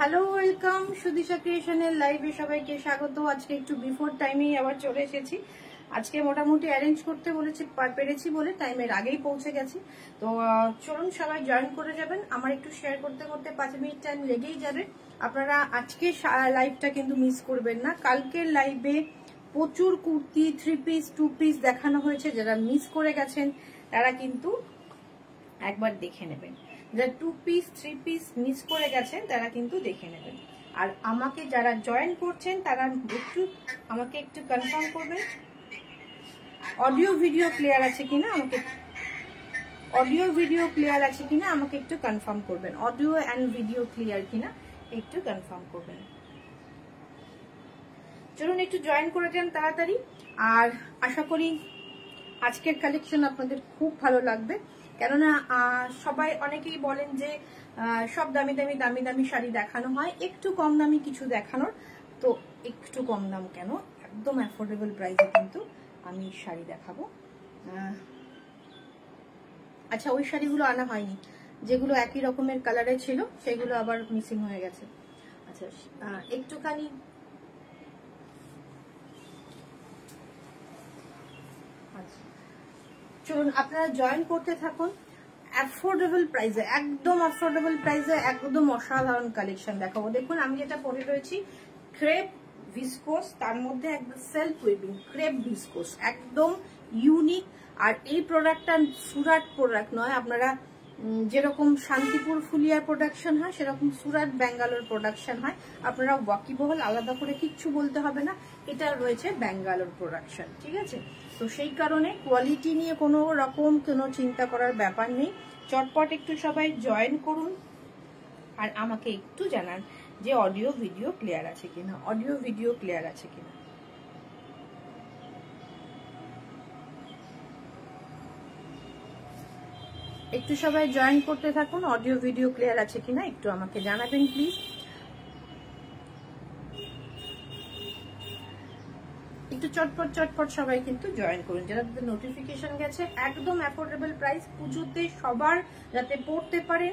Hello, welcome Sudisha ক্রিয়েশনের লাইভে সবাইকে স্বাগত। আজকে একটু বিফোর টাইমেই আবার চলে এসেছি। আজকে মোটামুটি অ্যারেঞ্জ করতে পেরেছি বলে টাইমের আগেই পৌঁছে গেছি। তো চলুন সবাই জয়েন করে যাবেন। আমার একটু শেয়ার করতে করতে 5 মিনিট টাইম লেগেই যাবে। আপনারা আজকে লাইভটা কিন্তু মিস করবেন না। কালকের লাইভে প্রচুর কুর্তি, 3 পিস 2 পিস দেখানো হয়েছে। যারা মিস করে গেছেন তারা কিন্তু একবার দেখে নেবেন। যারা 2 পিস 3 পিস মিস করে গেছেন তারা কিন্তু দেখে নেবেন। আর আমাকে যারা জয়েন করছেন তারা আমাকে একটু কনফার্ম করবেন অডিও ভিডিও ক্লিয়ার আছে কিনা। আমাকে একটু কনফার্ম করবেন। অডিও এন্ড ভিডিও ক্লিয়ার কিনা একটু কনফার্ম করবেন। চলুন একটু জয়েন করে যান তাড়াতাড়ি। আর আশা করি আজকের কালেকশন আপনাদের খুব ভালো লাগবে। কেননা সবাই অনেকেই বলেন যে সব দামি দামি শাড়ি দেখানো হয়, একটু কম দামি কিছু দেখানোর। তো একটু কম দাম কেন, একদম অ্যাফোর্ডেবল প্রাইসে কিন্তু আমি শাড়ি দেখাবো। আচ্ছা, ওই শাড়িগুলো আনা হয়নি, যেগুলো একই রকমের কালারে ছিল সেগুলো আবার মিসিং হয়ে গেছে। আচ্ছা, একটুখানি চলুন আপনারা জয়েন করতে থাকুন। অ্যাফোর্ডেবল প্রাইসে, একদম অ্যাফোর্ডেবল প্রাইসে একদম অসাধারণ কালেকশন দেখাবো। দেখুন আমি যেটা পরে রয়েছি ক্রেপ ভিসকোস, তার মধ্যে একদম সেলফ উইভিং ক্রেপ ভিসকোস, একদম ইউনিক। আর এই প্রোডাক্টটা সুরাট প্রোডাক্ট নয়, আপনারা যেরকম শান্তিপুর ফুলিয়ার প্রোডাকশন হয় সেরকম সুরাট ব্যাঙ্গালোর প্রোডাকশন হয়। আপনারা ওয়াকিবহল আলাদা করে কিচ্ছু বলতে হবে না, এটা রয়েছে ব্যাঙ্গালোর প্রোডাকশন, ঠিক আছে। তো সেই কারণে কোয়ালিটি নিয়ে কোনো রকম কোনো চিন্তা করার ব্যাপার নেই। চটপট একটু সবাই জয়েন করুন আর আমাকে একটু জানান যে অডিও ভিডিও ক্লিয়ার আছে কিনা। একটু সবাই জয়েন করতে থাকুন। অডিও ভিডিও ক্লিয়ার আছে কিনা একটু আমাকে জানাবেন প্লিজ। একটু চটপট সবাই কিন্তু জয়েন করুন। যারা নোটিফিকেশন গেছে, একদম অ্যাফোর্ডেবল প্রাইস, পুজোতে সবার যাতে পড়তে পারে।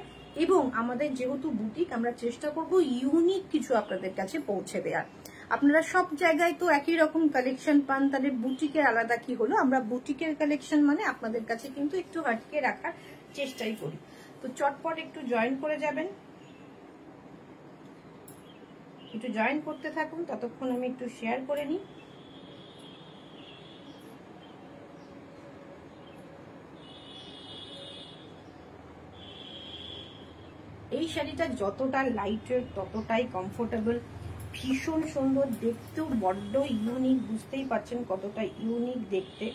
এবং আমাদের যেহেতু বুটিক, আমরা চেষ্টা করব ইউনিক কিছু আপনাদের কাছে পৌঁছে দেওয়ার। আপনারা সব জায়গায় তো একই রকম কালেকশন পান, তাদের বুটিকের আলাদা কি হলো। আমরা বুটিকের কালেকশন মানে আপনাদের কাছে কিন্তু একটু হাটকে রাখার চেষ্টাই করি। তো চটপট একটু জয়েন করে যাবেন, একটু জয়েন করতে থাকুন। ততক্ষণ আমি একটু শেয়ার করে নিই। এই শাড়িটা যতটা লাইট ওয়েট ততটাই কমফোর্টেবল, ভীষণ সুন্দর, দেখতেও বড্ড ইউনিক। বুঝতেই পারছেন কতটা ইউনিক দেখতে।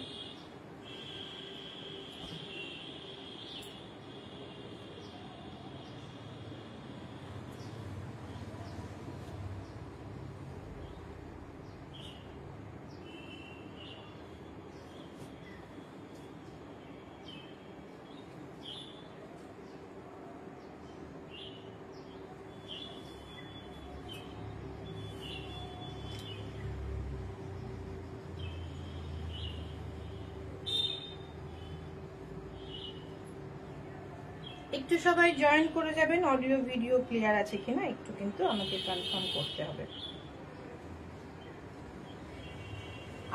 একটু সবাই জয়েন করে যাবেন। অডিও ভিডিও ক্লিয়ার আছে কিনা একটু কিন্তু আমাকে কনফার্ম করতে হবে।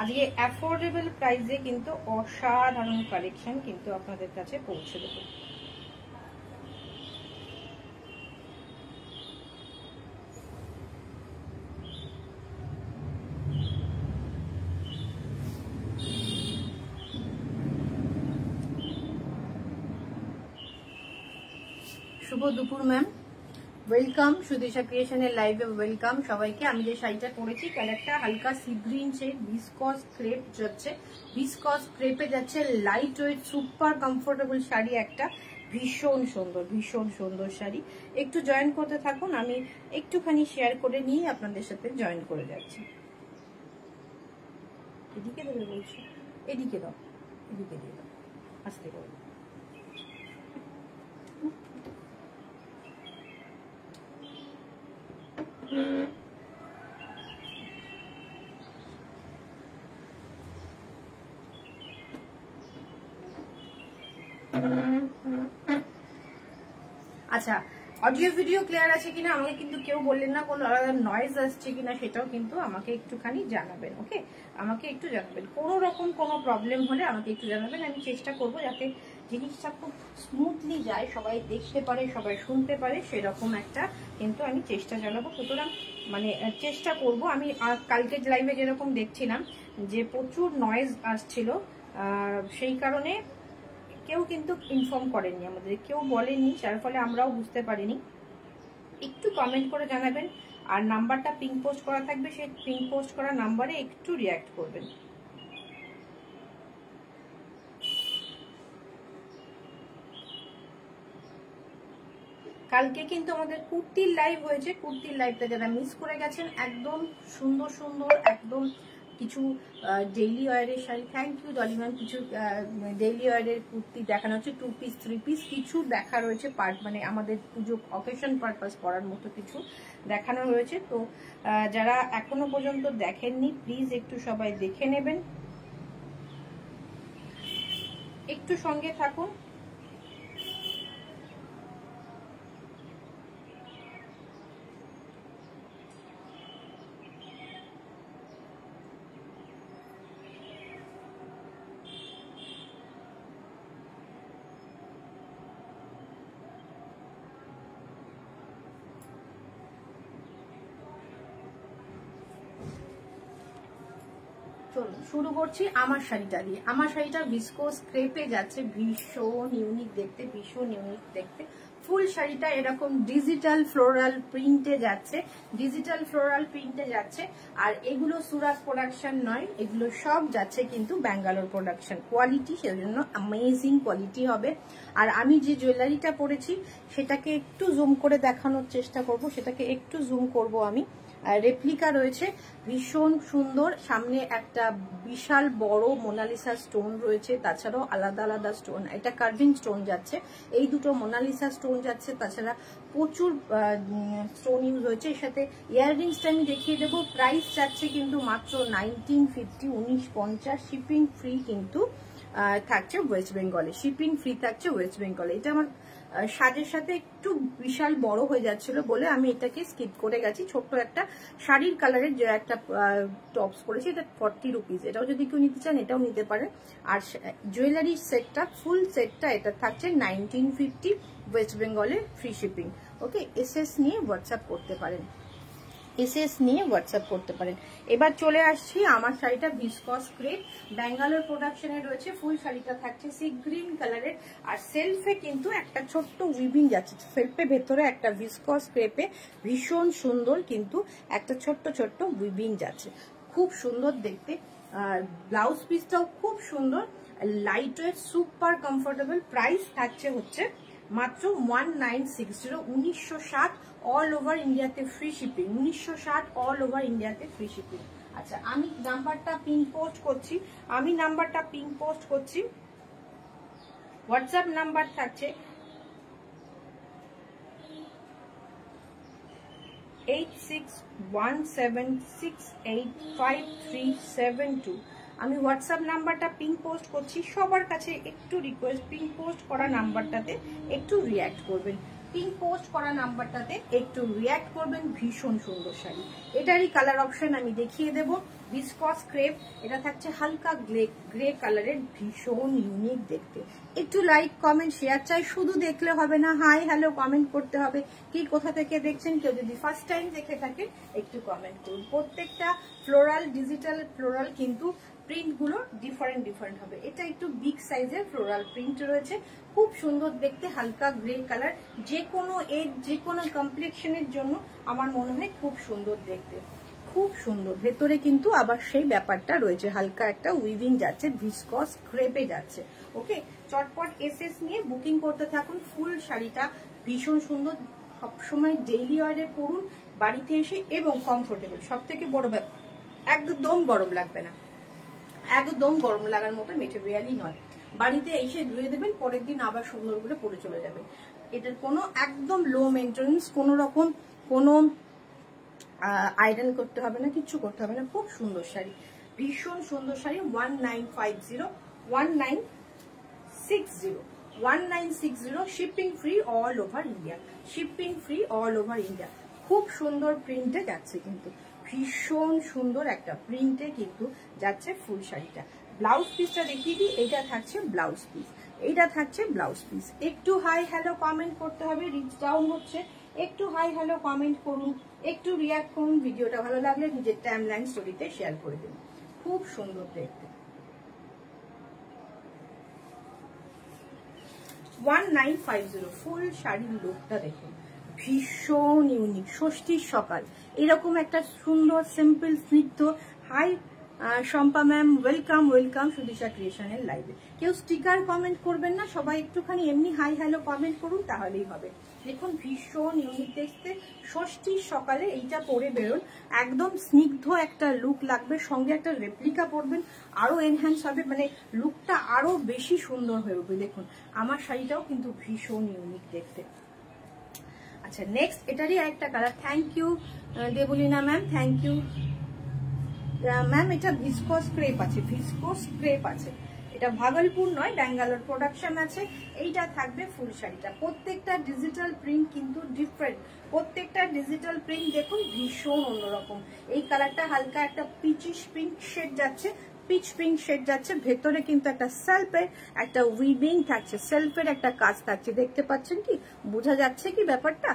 আজকে অ্যাফোর্ডেবল প্রাইসে কিন্তু অসাধারণ কালেকশন কিন্তু আপনাদের কাছে পৌঁছে দেবো। শুভ দুপুর ম্যাম, ওয়েলকাম সুদিশা ক্রিয়েশনের লাইভে, ওয়েলকাম সবাইকে। আমি যে শাড়িটা পরেছি কালারটা হালকা sea green shade, viscose crepe যাচ্ছে, ভিসকস ক্রেপে যাচ্ছে, light weight super comfortable sari একটা, ভীষণ সুন্দর শাড়ি। একটু জয়েন করতে থাকুন, আমি একটুখানি শেয়ার করে নিয়ে আপনাদের সাথে জয়েন করে যাচ্ছি। এদিকে দেবে বলছি, এদিকে দাও, এদিকে দিয়ে দাও, আস্তে করে। আচ্ছা, অডিও ভিডিও ক্লিয়ার আছে কিনা আমাকে কিন্তু কেউ বললেন না, কোনো আলাদা নয়েজ আসছে কিনা সেটাও কিন্তু আমাকে একটুখানি জানাবেন। ওকে, আমাকে একটু জানাবেন, কোনো রকম কোনো প্রবলেম হলে আমাকে একটু জানাবেন। আমি চেষ্টা করব যাতে জিনিসটা খুব স্মুথলি যায়, সবাই দেখতে পারে, সবাই শুনতে পারে, সেরকম একটা কিন্তু আমি চেষ্টা চালাবো। সুতরাং মানে চেষ্টা করব। আমি কালকে লাইভে যেরকম দেখছিলাম যে প্রচুর নয়েজ আসছিল, সেই কারণে কেউ কিন্তু ইনফর্ম করেননি আমাদের, কেউ বলেননি, যার ফলে আমরাও বুঝতে পারিনি। একটু কমেন্ট করে জানাবেন, আর নাম্বারটা পিং পোস্ট করা থাকবে, সেই পিং পোস্ট করা নাম্বারে একটু রিঅ্যাক্ট করবেন। কালকে কিন্তু আমাদের কুর্তির লাইভ হয়েছে, কুর্তির লাইভটা যারা মিস করে গেছেন, একদম সুন্দর সুন্দর একদম কিছু ডেইলি ওয়ারের শাড়ি, থ্যাংক ইউ ডলিম্যান, কিছু ডেইলি ওয়ারের কুর্তি দেখানো হচ্ছে, 2 পিস 3 পিস কিছু দেখা রয়েছে, পার্ট মানে আমাদের পুজো অকেশন পারপাস পরার মতো কিছু দেখানো হয়েছে। তো যারা এখনো পর্যন্ত দেখেননি প্লিজ একটু সবাই দেখে নেবেন, একটু সঙ্গে থাকুন। চলুন শুরু করছি আমার শাড়িটা দিয়ে। আমার শাড়িটা ভিসকোস ক্রেপে যাচ্ছে, ভীষণ ইউনিক দেখতে, ভীষণ ইউনিক দেখতে। ফুল শাড়িটা এরকম ডিজিটাল ফ্লোরাল প্রিন্টে যাচ্ছে, ডিজিটাল ফ্লোরাল প্রিন্টে যাচ্ছে। আর এগুলো সুরাত প্রোডাকশন নয়, এগুলো সব যাচ্ছে কিন্তু ব্যাঙ্গালোর প্রোডাকশন। কোয়ালিটি সেজন্য অ্যামেজিং কোয়ালিটি হবে। আর আমি যে জুয়েলারিটা পরেছি সেটাকে একটু জুম করে দেখানোর চেষ্টা করব, সেটাকে একটু জুম করব আমি। রেপ্লিকা রয়েছে, ভীষণ সুন্দর। সামনে একটা বিশাল বড় মোনালিসা স্টোন রয়েছে, তাছাড়াও আলাদা আলাদা স্টোন, এটা কার্ভিং স্টোন যাচ্ছে, এই দুটো মোনালিসা স্টোন যাচ্ছে, তাছাড়া প্রচুর স্টোন ইউজ হয়েছে। এর সাথে ইয়াররিংসটা আমি দেখিয়ে দেবো। প্রাইস যাচ্ছে কিন্তু মাত্র 1950, 1950। শিপিং ফ্রি কিন্তু থাকছে ওয়েস্ট বেঙ্গলে, শিপিং ফ্রি থাকছে ওয়েস্ট বেঙ্গলে। এটা আমার সাজের সাথে একটু বিশাল বড় হয়ে যাচ্ছিল বলে আমি এটাকে স্কিপ করে গেছি। ছোট্ট একটা শাড়ির কালারের যে একটা টপস পরেছি, এটা 40 রুপিস। এটাও যদি কেউ নিতে চান এটাও নিতে পারেন। আর জুয়েলারি সেটটা ফুল সেটটা এটা থাকছে 1950, ওয়েস্ট বেঙ্গলে ফ্রি শিপিং। ওকে, এসএস নিয়ে হোয়াটসঅ্যাপ করতে পারেন, এসএস নিয়ে হোয়াটসঅ্যাপ করতে পারেন। এবার চলে আসছি আমার শাড়িটা ভিসকস ক্রেপ, ব্যাঙ্গালোর প্রোডাকশনে রয়েছে। ফুল শাড়িটা থাকছে সি গ্রিন কালারের, আর সেলফে কিন্তু একটা ছোট্ট উইভিং যাচ্ছে, সেলফে ভেতরে একটা ভিসকস ক্রেপে ভীষণ সুন্দর কিন্তু একটা ছোট্ট ছোট্ট উইভিং যাচ্ছে, খুব সুন্দর দেখতে। আর ব্লাউজ পিসটাও খুব সুন্দর, light weight, super comfortable. Price থাকছে হচ্ছে মাত্র 1960, 1960, অল ওভার ইন্ডিয়াতে ফ্রি শিপিং, 1960 অল ওভার ইন্ডিয়াতে ফ্রি শিপিং। আচ্ছা, আমি নাম্বারটা পিন পোস্ট করছি, আমি নাম্বারটা পিন পোস্ট করছি। হোয়াটসঅ্যাপ নাম্বার থাকছে 8617685372। আমি হোয়াটসঅ্যাপ নাম্বারটা পিন পোস্ট করছি। সবার কাছে একটু রিকোয়েস্ট, পিন পোস্ট করা নাম্বারটাতে একটু রিঅ্যাক্ট করবেন, পিন পোস্ট করা নাম্বারটাতে একটু রিঅ্যাক্ট করবেন। ভীষণ সুন্দর শাড়ি, এটারই কালার অপশন আমি দেখিয়ে দেবো। ভিসকস ক্রেপ, এটা থাকছে হালকা গ্রে কালারের, ভীষণ ইউনিক দেখতে। একটু লাইক কমেন্ট শেয়ার চাই, শুধু দেখলে হবে না, হাই হ্যালো কমেন্ট করতে হবে। কি কোথা থেকে দেখছেন, কেউ যদি ফার্স্ট টাইম দেখে থাকেন একটু কমেন্ট করুন। প্রত্যেকটা ফ্লোরাল, ডিজিটাল ফ্লোরাল কিন্তু প্রিন্ট গুলো ডিফারেন্ট ডিফারেন্ট হবে। এটা একটু বিগ সাইজের ফ্লোরাল প্রিন্ট রয়েছে, খুব সুন্দর দেখতে, হালকা গ্রে কালার। যে কোনো এজ, যে কোনো কমপ্লেক্সনের জন্য আমার মনে হয় খুব সুন্দর দেখতে, খুব সুন্দর। ভেতরে কিন্তু আবার সেই ব্যাপারটা রয়েছে, হালকা একটা উইভিং যাচ্ছে, ভিসকস ক্রেপে যাচ্ছে। ওকে, চটপট এসএস নিয়ে বুকিং করতে থাকুন। ফুল শাড়িটা ভীষণ সুন্দর, সবসময় ডেইলি ওয়ারে পরুন বাড়িতে এসে, এবং কমফোর্টেবল। সব থেকে বড় ব্যাপার, একদম গরম লাগবে না, একদম গরম লাগার মতো মেটেরিয়ালই নয়। বাড়িতে এসে ধুয়ে দেবেন, পরের দিন আবার সুন্দর করে পরে চলে যাবেন। এটার কোনো একদম লো মেনটেন্স, কোনো রকম কোনো আয়রন করতে হবে না, কিচ্ছু করতে হবে না। খুব সুন্দর শাড়ি, ভীষণ সুন্দর sari. 1950, 1960, 1960, shipping free all over India, shipping free all over India. খুব সুন্দর প্রিন্টে যাচ্ছে, কিন্তু ভীষণ সুন্দর একটা প্রিন্টে কিন্তু যাচ্ছে ফুল শাড়িটা। ব্লাউজ পিসটা দেখিয়ে দিই, এইটা থাকছে ব্লাউজ পিস, এইটা থাকছে ব্লাউজ পিস। একটু হাই হ্যালো কমেন্ট করতে হবে, রিচ ডাউন হচ্ছে, একটু হাই হ্যালো কমেন্ট করুন, একটু রিয়াক্ট করুন, ভিডিওটা ভালো লাগলে নিজের টাইমলাইন স্টোরিতে শেয়ার করে দিন। খুব সুন্দর দেখতে। 1950 ফুল শাড়ির লুকটা দেখুন, ভীষণ ইউনিক। ষষ্ঠীর সকাল, এরকম একটা সুন্দর সিম্পল স্নিগ্ধ। Hi Shampa ma'am, welcome welcome Sudisha ক্রিয়েশনের লাইভে। কেউ স্টিকার কমেন্ট করবেন না, সবাই একটুখানি এমনি হাই হ্যালো কমেন্ট করুন, তাহলেই হবে। দেখুন ভীষণ ইউনিক দেখতে, ষষ্ঠীর সকালে এইটা পরে বেরোন, একদম স্নিগ্ধ একটা লুক লাগবে, সঙ্গে একটা রেপ্লিকা পরবেন, আরো এনহ্যান্স হবে, মানে লুকটা আরো বেশি সুন্দর হয়ে উঠবে। দেখুন আমার শাড়িটাও কিন্তু ভীষণ ইউনিক দেখতে। আচ্ছা নেক্সট এটারই আরেকটা colour. Thank you Debalina ma'am, thank you ma'am. এটা ভিসকোস ক্রেপ আছে, ভিসকোস ক্রেপ আছে, এটা ভাগলপুর নয়, ব্যাঙ্গালোর প্রোডাকশন আছে। এইটা থাকবে ফুল শাড়িটা, প্রত্যেকটা ডিজিটাল প্রিন্ট কিন্তু ডিফারেন্ট, প্রত্যেকটা ডিজিটাল প্রিন্ট দেখুন ভীষণ অন্যরকম। এই কালারটা হালকা একটা পিচিশ পিঙ্ক শেড যাচ্ছে, পিচ পিঙ্ক শেড যাচ্ছে, ভেতরে কিন্তু একটা সেলফের একটা উইভিং থাকছে, সেলফের একটা কাজ থাকছে, দেখতে পাচ্ছেন কি, বোঝা যাচ্ছে কি ব্যাপারটা,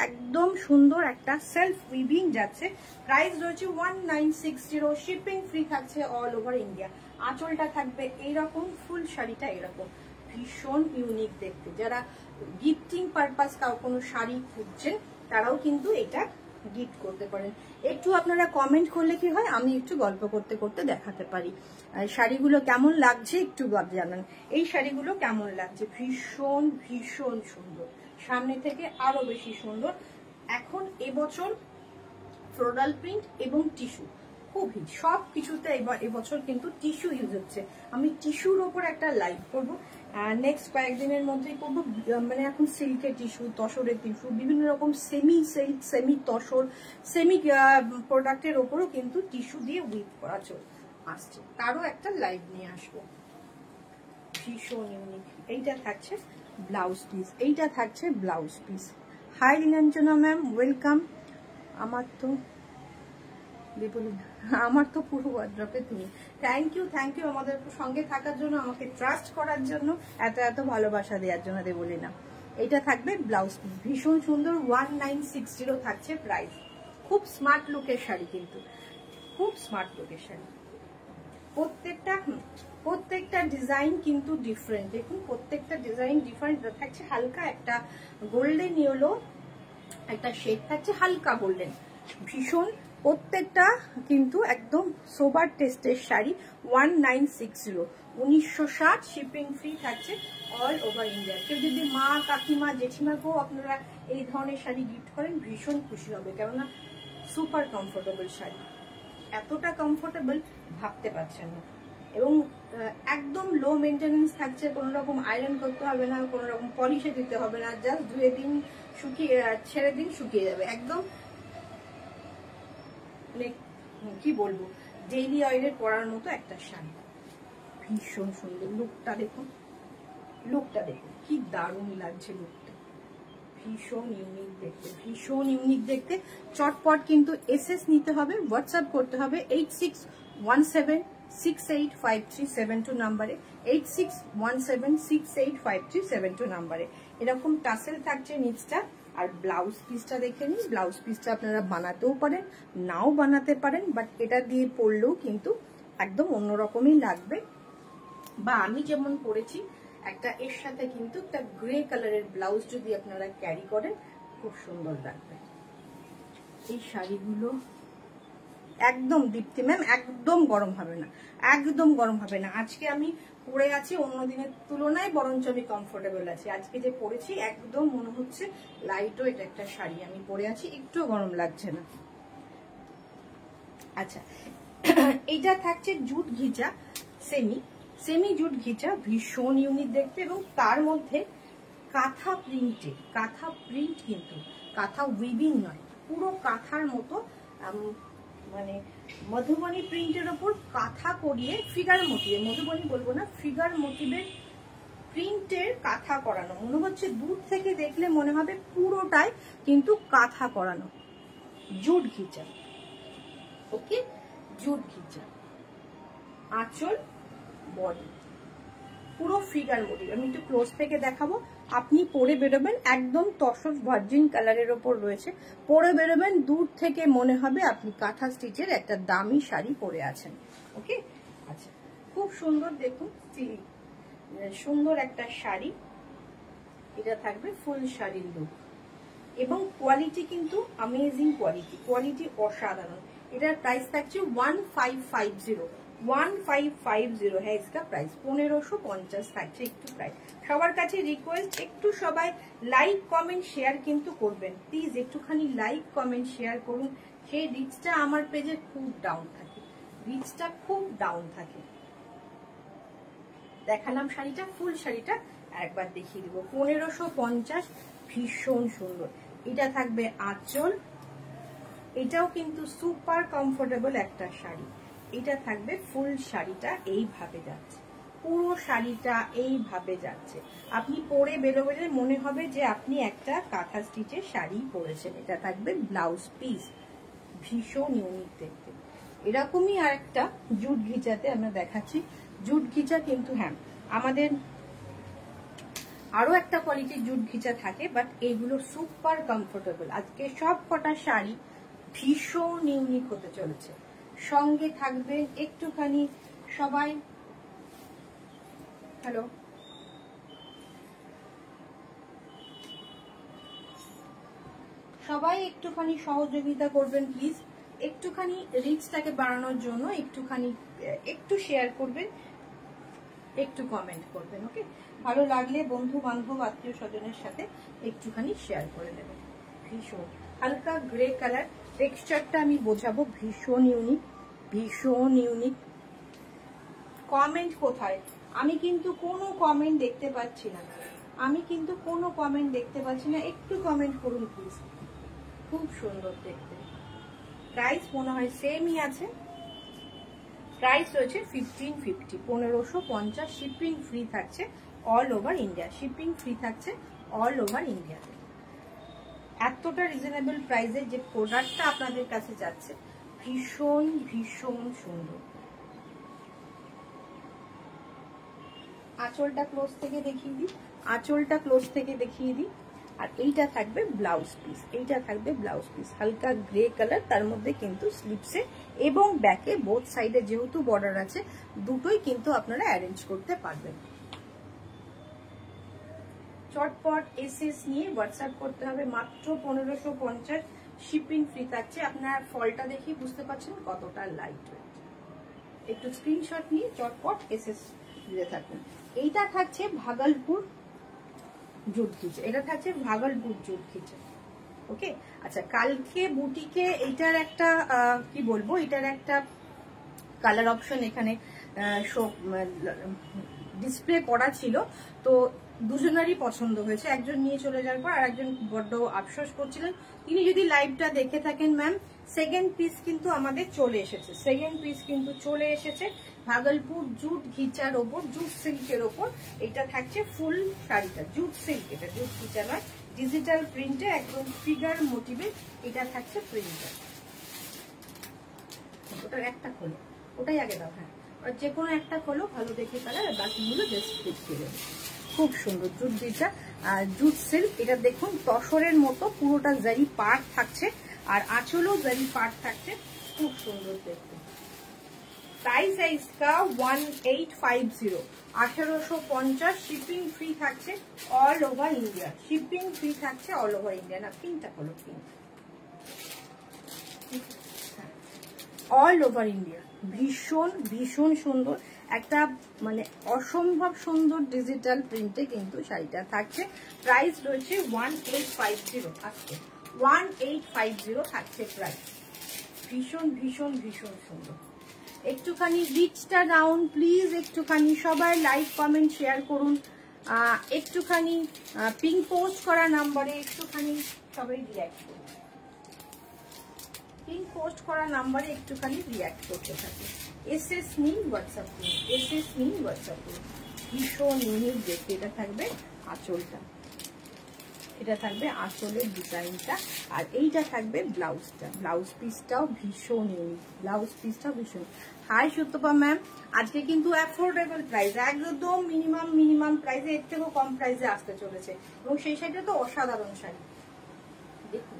একদম সুন্দর একটা সেলফ উইভিং যাচ্ছে। প্রাইস রয়েছে 1960, শিপিং ফ্রি থাকছে অল ওভার ইন্ডিয়া। আঁচলটা থাকবে এইরকম, ফুল শাড়িটা এরকম, ভীষণ ইউনিক দেখতে। যারা গিফটিং পারপাস কোনো শাড়ি খুঁজছেন তারাও কিন্তু এটা গিফট করতে পারেন। একটু আপনারা কমেন্ট করলে কি হয়, আমি একটু গল্প করতে করতে দেখাতে পারি। শাড়িগুলো কেমন লাগছে একটু জানান, এই শাড়িগুলো কেমন লাগছে। ভীষণ ভীষণ সুন্দর, সামনে থেকে আরো বেশি সুন্দর। এখন এবছর ফ্লোরাল প্রিন্ট এবং টিস্যু খুব হিট, সব কিছুতে এবছর কিন্তু টিস্যু ইউজ হচ্ছে। আমি টিস্যুর ওপর একটা লাইভ করবো নেক্সট কয়েকদিনের মধ্যেই করবো। মানে এখন সিল্কের টিস্যু, তসরের টিস্যু, বিভিন্ন রকম semi silk, semi tussar, semi প্রোডাক্টের ওপরও কিন্তু টিস্যু দিয়ে উইথ করা আসছে, তারও একটা লাইভ নিয়ে আসবো। ভীষণ ইউনিক। এইটা থাকছে ব্লাউজ পিস, এইটা থাকছে blouse piece. Hi Nilanjana ma'am, welcome. আমার তো পুরো ওয়ার্ড্রপে তুমি। থ্যাংক ইউ আমাদের সঙ্গে থাকার জন্য, আমাকে ট্রাস্ট করার জন্য, এত ভালোবাসা দেওয়ার জন্য দেবলীনা। এইটা থাকবে ব্লাউজ পিস, ভীষণ সুন্দর। 1960 থাকছে প্রাইস। খুব স্মার্ট লুকের শাড়ি, কিন্তু খুব স্মার্ট লুকের শাড়ি। প্রত্যেকটা ডিজাইন কিন্তু ডিফারেন্ট, দেখুন প্রত্যেকটা ডিজাইন ডিফারেন্ট থাকছে। হালকা একটা গোল্ডেন ইয়েলো একটা শেড থাকছে, হালকা গোল্ডেন, ভীষণ প্রত্যেকটা কিন্তু একদম সোবার টেস্টের শাড়ি। 1960, 1960, শিপিং ফ্রি থাকছে অল ওভার ইন্ডিয়া। কেউ যদি মা, কাকিমা, জেঠিমাকেও আপনারা এই ধরনের শাড়ি গিফট করেন, ভীষণ খুশি হবে, কেননা সুপার কমফোর্টেবল শাড়ি, এতটা কমফোর্টেবল ভাবতে পারছেন না। এবং একদম লো মেনটেনেন্স থাকছে, কোনো রকম আয়রন করতে হবে না, কোনো রকম পলিশে দিতে হবে না, জাস্ট ধুয়ে দিন, ছেড়ে দিন, শুকিয়ে যাবে একদম। মানে কি বলবো, ডেইলি অয়েলের পরার মতো একটা শাড়ি, ভীষণ সুন্দর। লুকটা দেখুন কি দারুণ লাগছে লুকটা, ভীষণ ইউনিক দেখতে, ভীষণ ইউনিক দেখতে। চটপট কিন্তু এসএস নিতে হবে, হোয়াটসঅ্যাপ করতে হবে 8617685372 নাম্বারে, 8617685372 নাম্বারে। এরকম টাসেল থাকছে নিচটা। আর ব্লাউজ পিসটা দেখে নিন, ব্লাউজ পিসটা আপনারা বানাতেও পারেন, নাও বানাতে পারেন, বাট এটা দিয়ে পরলেও কিন্তু একদম অন্যরকমই লাগবে। বা আমি যেমন পরেছি একটা, এর সাথে কিন্তু একটা গ্রে কালারের ব্লাউজ যদি আপনারা ক্যারি করেন, খুব সুন্দর লাগবে। এই শাড়িগুলো একদম দীপ্তি ম্যাম, একদম গরম হবে না, একদম গরম হবে না। আজকে আমি পরে আছি অন্য দিনের তুলনায়, বরঞ্চ আমি কমফোর্টেবল আছি। আজকে যে পরেছি একদম মনে হচ্ছে লাইট ওয়েট একটা শাড়ি আমি পরে আছি, একটু গরম লাগছে না। আচ্ছা এইটা থাকছে জুট ঘিচা, সেমি জুট ঘিচা, ভীষণ ইউনিক দেখতে। এবং তার মধ্যে কাঁথা প্রিন্ট, কিন্তু কাঁথা উইভিং নয়, পুরো কাঁথার মতো, মানে মধুবনী প্রিন্টের ওপর কাঁথা করিয়ে ফিগার মোটিভে, মধুবনী বলবো না, ফিগার মোটিভের প্রিন্টের কাঁথা করানো, মনে হচ্ছে দূর থেকে দেখলে মনে হবে পুরোটাই কিন্তু কাঁথা করানো, জুট ঘিচা। ওকে, জুট ঘিচা, আঁচল, বডি, পুরো ফিগার মোটিভ। আমি একটু ক্লোজ থেকে দেখাবো, আপনি পরে বেরোবেন একদম তসর ভার্জিন কালারের ওপর রয়েছে, পরে বেরোবেন দূর থেকে মনে হবে আপনি কাঁথা স্টিচের একটা দামি শাড়ি পরে আছেন। ওকে, আচ্ছা, খুব সুন্দর দেখুন, সুন্দর একটা শাড়ি, এটা থাকবে ফুল শাড়ির লুক এবং কোয়ালিটি কিন্তু অ্যামেজিং কোয়ালিটি, কোয়ালিটি অসাধারণ। এটার প্রাইস থাকছে 1550, 1550 হ্যাঁ इसका প্রাইস 1550 থাকছে। একটু প্রাইস সবার কাছে রিকোয়েস্ট, একটু সবাই লাইক কমেন্ট শেয়ার কিন্তু করবেন প্লিজ, একটুখানি লাইক কমেন্ট শেয়ার করুন, সেই রিচটা আমার পেজে খুব ডাউন থাকে, রিচটা খুব ডাউন থাকে। দেখালাম শাড়িটা, ফুল শাড়িটা একবার দেখিয়ে দিব, 1550, ভীষণ সুন্দর। এটা থাকবে আঁচল, এটাও কিন্তু সুপার কমফোর্টেবল একটা শাড়ি। এটা থাকবে ফুল শাড়িটা এইভাবে যাচ্ছে, পুরো শাড়িটা এইভাবে যাচ্ছে, আপনি পরে বেরোবেলে মনে হবে যে আপনি একটা কাঁথা স্টিচের শাড়ি পরেছেন। এটা থাকবে ব্লাউজ পিস, ভীষণ ইউনিক দেখতে। এরকমই আর একটা জুট ঘিচাতে আমরা দেখাচ্ছি, জুট ঘিচা কিন্তু হ্যাঁ আমাদের আরো একটা কোয়ালিটির জুট ঘিচা থাকে, বাট এগুলো সুপার কমফোর্টেবল। আজকে সব কটা শাড়ি ভীষণ ইউনিক হতে চলেছে। সঙ্গে থাকবে একটুখানি সবাই, হ্যালো, সবাই একটুখানি সহযোগিতা করবেন প্লিজ, একটুখানি রিচটাকে বাড়ানোর জন্য একটুখানি একটু শেয়ার করবেন, একটু কমেন্ট করবেন। ওকে, ভালো লাগলে বন্ধু বান্ধব আত্মীয় স্বজনের সাথে একটুখানি শেয়ার করে দেবেন। ভীষণ হালকা গ্রে কালার, টেক্সচারটা আমি বোঝাবো, ভীষণ ইউনিক, ভীষণ ইউনিক। কমেন্ট কোথায়? আমি কিন্তু কোনো কমেন্ট দেখতে পাচ্ছি না, আমি কিন্তু কোনো কমেন্ট দেখতে পাচ্ছি না, একটু কমেন্ট করুন প্লিজ। খুব সুন্দর দেখতে। প্রাইস মনে হয় সেমই আছে, প্রাইস রয়েছে 1550, 1550, শিপিং ফ্রি থাকছে all over India, shipping free থাকছে অল ওভার ইন্ডিয়া। এতটা রিজনেবল প্রাইসে যে প্রোডাক্টটা আপনাদের কাছে যাচ্ছে, ভীষণ ভীষণ সুন্দর। আঁচলটা ক্লোজ থেকে দেখিয়ে দিই, আঁচলটা ক্লোজ থেকে দেখিয়ে দিই। আর এইটা থাকবে ব্লাউজ পিস, এইটা থাকবে ব্লাউজ পিস, হালকা গ্রে কালার, তার মধ্যে কিন্তু স্লিপসে এবং ব্যাকে বোথ সাইডে যেহেতু বর্ডার আছে, দুটোই কিন্তু আপনারা অ্যারেঞ্জ করতে পারবেন। চটপট এসএস নিয়ে হোয়াটসঅ্যাপ করতে হবে, মাত্র 1550, শিপিং ফ্রি থাকছে। আপনার ফলটা দেখি বুঝতে পারছেন কতটা লাইট ওয়েট। একটু স্ক্রিনশট নিয়ে চটপট এসএস দিতে থাকুন। এইটা থাকছে ভাগলপুর জুট ঘিচা, এটা থাকছে ভাগলপুর জুট ঘিচা। ওকে, আচ্ছা, কালকে বুটিকে এইটার একটা কি বলবো, এটার একটা কালার অপশন এখানে ডিসপ্লে করা ছিল, তো দুজনেরই পছন্দ হয়েছে। একজন নিয়ে চলে যাওয়ার পর আর একজন বড্ড আফসোস করছিলেন। তিনি যদি লাইভটা দেখে থাকেন ম্যাম, সেকেন্ড পিস কিন্তু আমাদের চলে এসেছে, সেকেন্ড পিস কিন্তু চলে এসেছে ভাগলপুর জুট ঘিচার ওপর, জুট সিল্কের ওপর। এটা থাকছে ফুল শাড়িটা জুট সিল্ক, এটা জুট ঘিচা নয়, ডিজিটাল প্রিন্টে একদম ফিগার মোটিভে এটা থাকছে প্রিন্টার। ওটার একটা খোলো, ওটাই আগে দাও, হ্যাঁ যে কোনো একটা খোলো, ভালো দেখে কালার, আর বাকিগুলো জাস্ট ফিট করে দেবে। খুব সুন্দর জুট ঘিচা আর জুট সিল্ক। এটা দেখুন তসরের মতো পুরোটা জারি পার্ট থাকছে, আর আঁচলও জারি পার্ট থাকছে, খুব সুন্দর দেখতে। প্রাইস इसका 1850, 1850, শিপিং ফ্রি থাকছে all over India, shipping free থাকছে অল ওভার ইন্ডিয়া। না পিঙ্কটা হলো, পিঙ্ক অল ওভার ইন্ডিয়া, ভীষণ ভীষণ সুন্দর একটা, মানে অসম্ভব সুন্দর ডিজিটাল প্রিন্টে কিন্তু শাড়িটা থাকছে। প্রাইস রয়েছে 1850, আজকে 1850 থাকছে প্রাইস। ভীষণ ভীষণ ভীষণ সুন্দর। একটুখানি রিচটা ডাউন প্লিজ, একটুখানি সবাই লাইক কমেন্ট শেয়ার করুন, একটুখানি পিং পোস্ট করা নাম্বারে একটুখানি সবাই রিঅ্যাক্ট করুন, পিং পোস্ট করা নাম্বারে একটুখানি রিঅ্যাক্ট করতে থাকে। এসএস নিন হোয়াটসঅ্যাপ করুন, এসএস নিন হোয়াটসঅ্যাপ করুন। ভীষণ ইউনিক দেখতে। এটা থাকবে আঁচলটা, এটা থাকবে আঁচলের ডিজাইনটা, আর এইটা থাকবে ব্লাউজটা। ব্লাউজ পিসটাও ভীষণ ইউনিক, ব্লাউজ পিসটাও ভীষণ। হাই সুতপা ম্যাম, আজকে কিন্তু অ্যাফোর্ডেবল প্রাইস, একদম মিনিমাম প্রাইসে, এর থেকেও কম প্রাইসে আসতে চলেছে। এবং সেই সাইডে তো অসাধারণ শাড়ি দেখুন।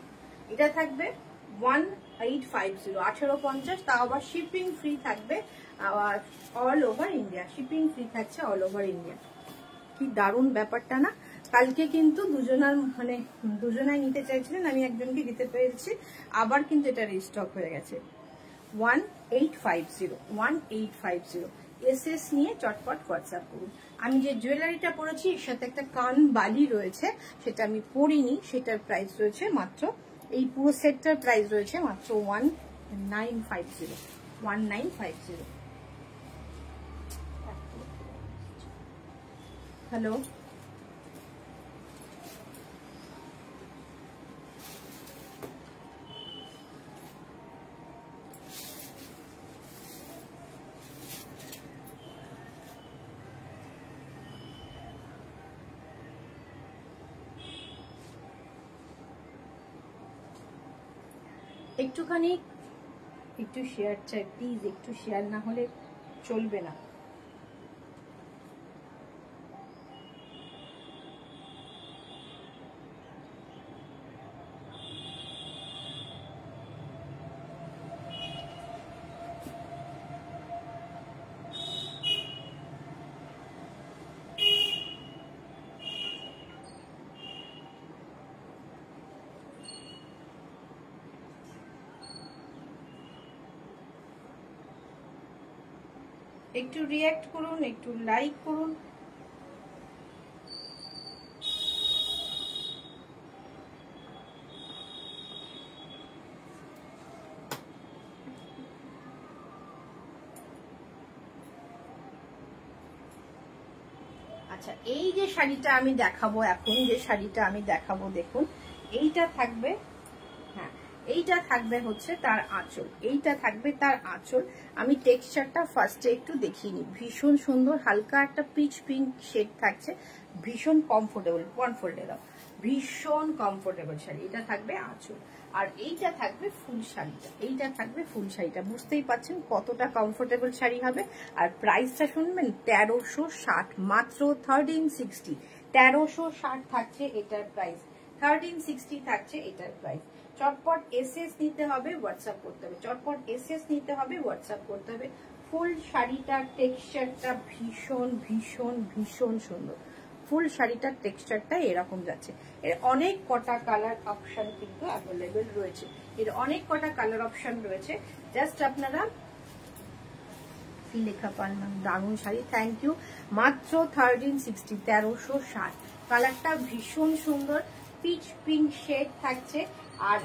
এটা থাকবে 1850, 1850, তাও আবার শিপিং ফ্রি থাকবে all over India, shipping free থাকছে অল ওভার ইন্ডিয়া। কি দারুণ ব্যাপারটা না। কালকে কিন্তু দুজনাই নিতে চাইছিলেন, আমি একজনকে দিতে পেরেছি, আবার কিন্তু এটা রিস্টক হয়ে গেছে। 1850 এসএস নিয়ে চটপট হোয়াটসঅ্যাপ করুন। আমি যে জুয়েলারিটা পরেছি এর সাথে একটা কান বালি রয়েছে, সেটা আমি পরিনি, সেটার প্রাইস রয়েছে মাত্র, এই পুরো সেটটার প্রাইস রয়েছে মাত্র 1950। হ্যালো, একটুখানি একটু শেয়ার চাই প্লিজ, একটু শেয়ার না হলে চলবে না। একটু রিঅ্যাক্ট করুন, একটু লাইক করুন। আচ্ছা, এই যে শাড়িটা আমি দেখাবো এখন, যে শাড়িটা আমি দেখাবো দেখুন, এইটা থাকবে, হ্যাঁ এইটা থাকবে হচ্ছে তার আঁচল, এইটা থাকবে তার আঁচল। আমি টেক্সচারটা ফার্স্টে একটু দেখিয়ে নিই। ভীষণ সুন্দর হালকা একটা পিচ পিঙ্ক শেড থাকছে, ভীষণ কমফোর্টেবল, ভীষণ কমফোর্টেবল শাড়ি। এটা থাকবে আঁচল, আর এইটা থাকবে ফুল শাড়িটা, এইটা থাকবে ফুল শাড়িটা। বুঝতেই পারছেন কতটা কমফোর্টেবল শাড়ি হবে। আর প্রাইসটা শুনবেন, 1360, মাত্র 1360, 1360 থাকছে এটার প্রাইস, 1360 থাকছে এটার প্রাইস। চটপট এসএস নিতে হবে, হোয়াটসঅ্যাপ করতে হবে, চটপট এসএস নিতে হবে, হোয়াটসঅ্যাপ করতে হবে। ফুল শাড়িটার টেক্সচারটা ভীষণ ভীষণ ভীষণ সুন্দর, ফুল শাড়িটার টেক্সচারটা এরকম যাচ্ছে। এর অনেক কটা কালার অপশন কিন্তু অ্যাভেলেবেল রয়েছে, এর অনেক কটা কালার অপশন রয়েছে। জাস্ট আপনারা কি লেখা পারলাম, দারুণ শাড়ি, থ্যাংক ইউ। মাত্র 1360, 1360, কালারটা ভীষণ সুন্দর, পিচ পিঙ্ক শেড থাকছে। আর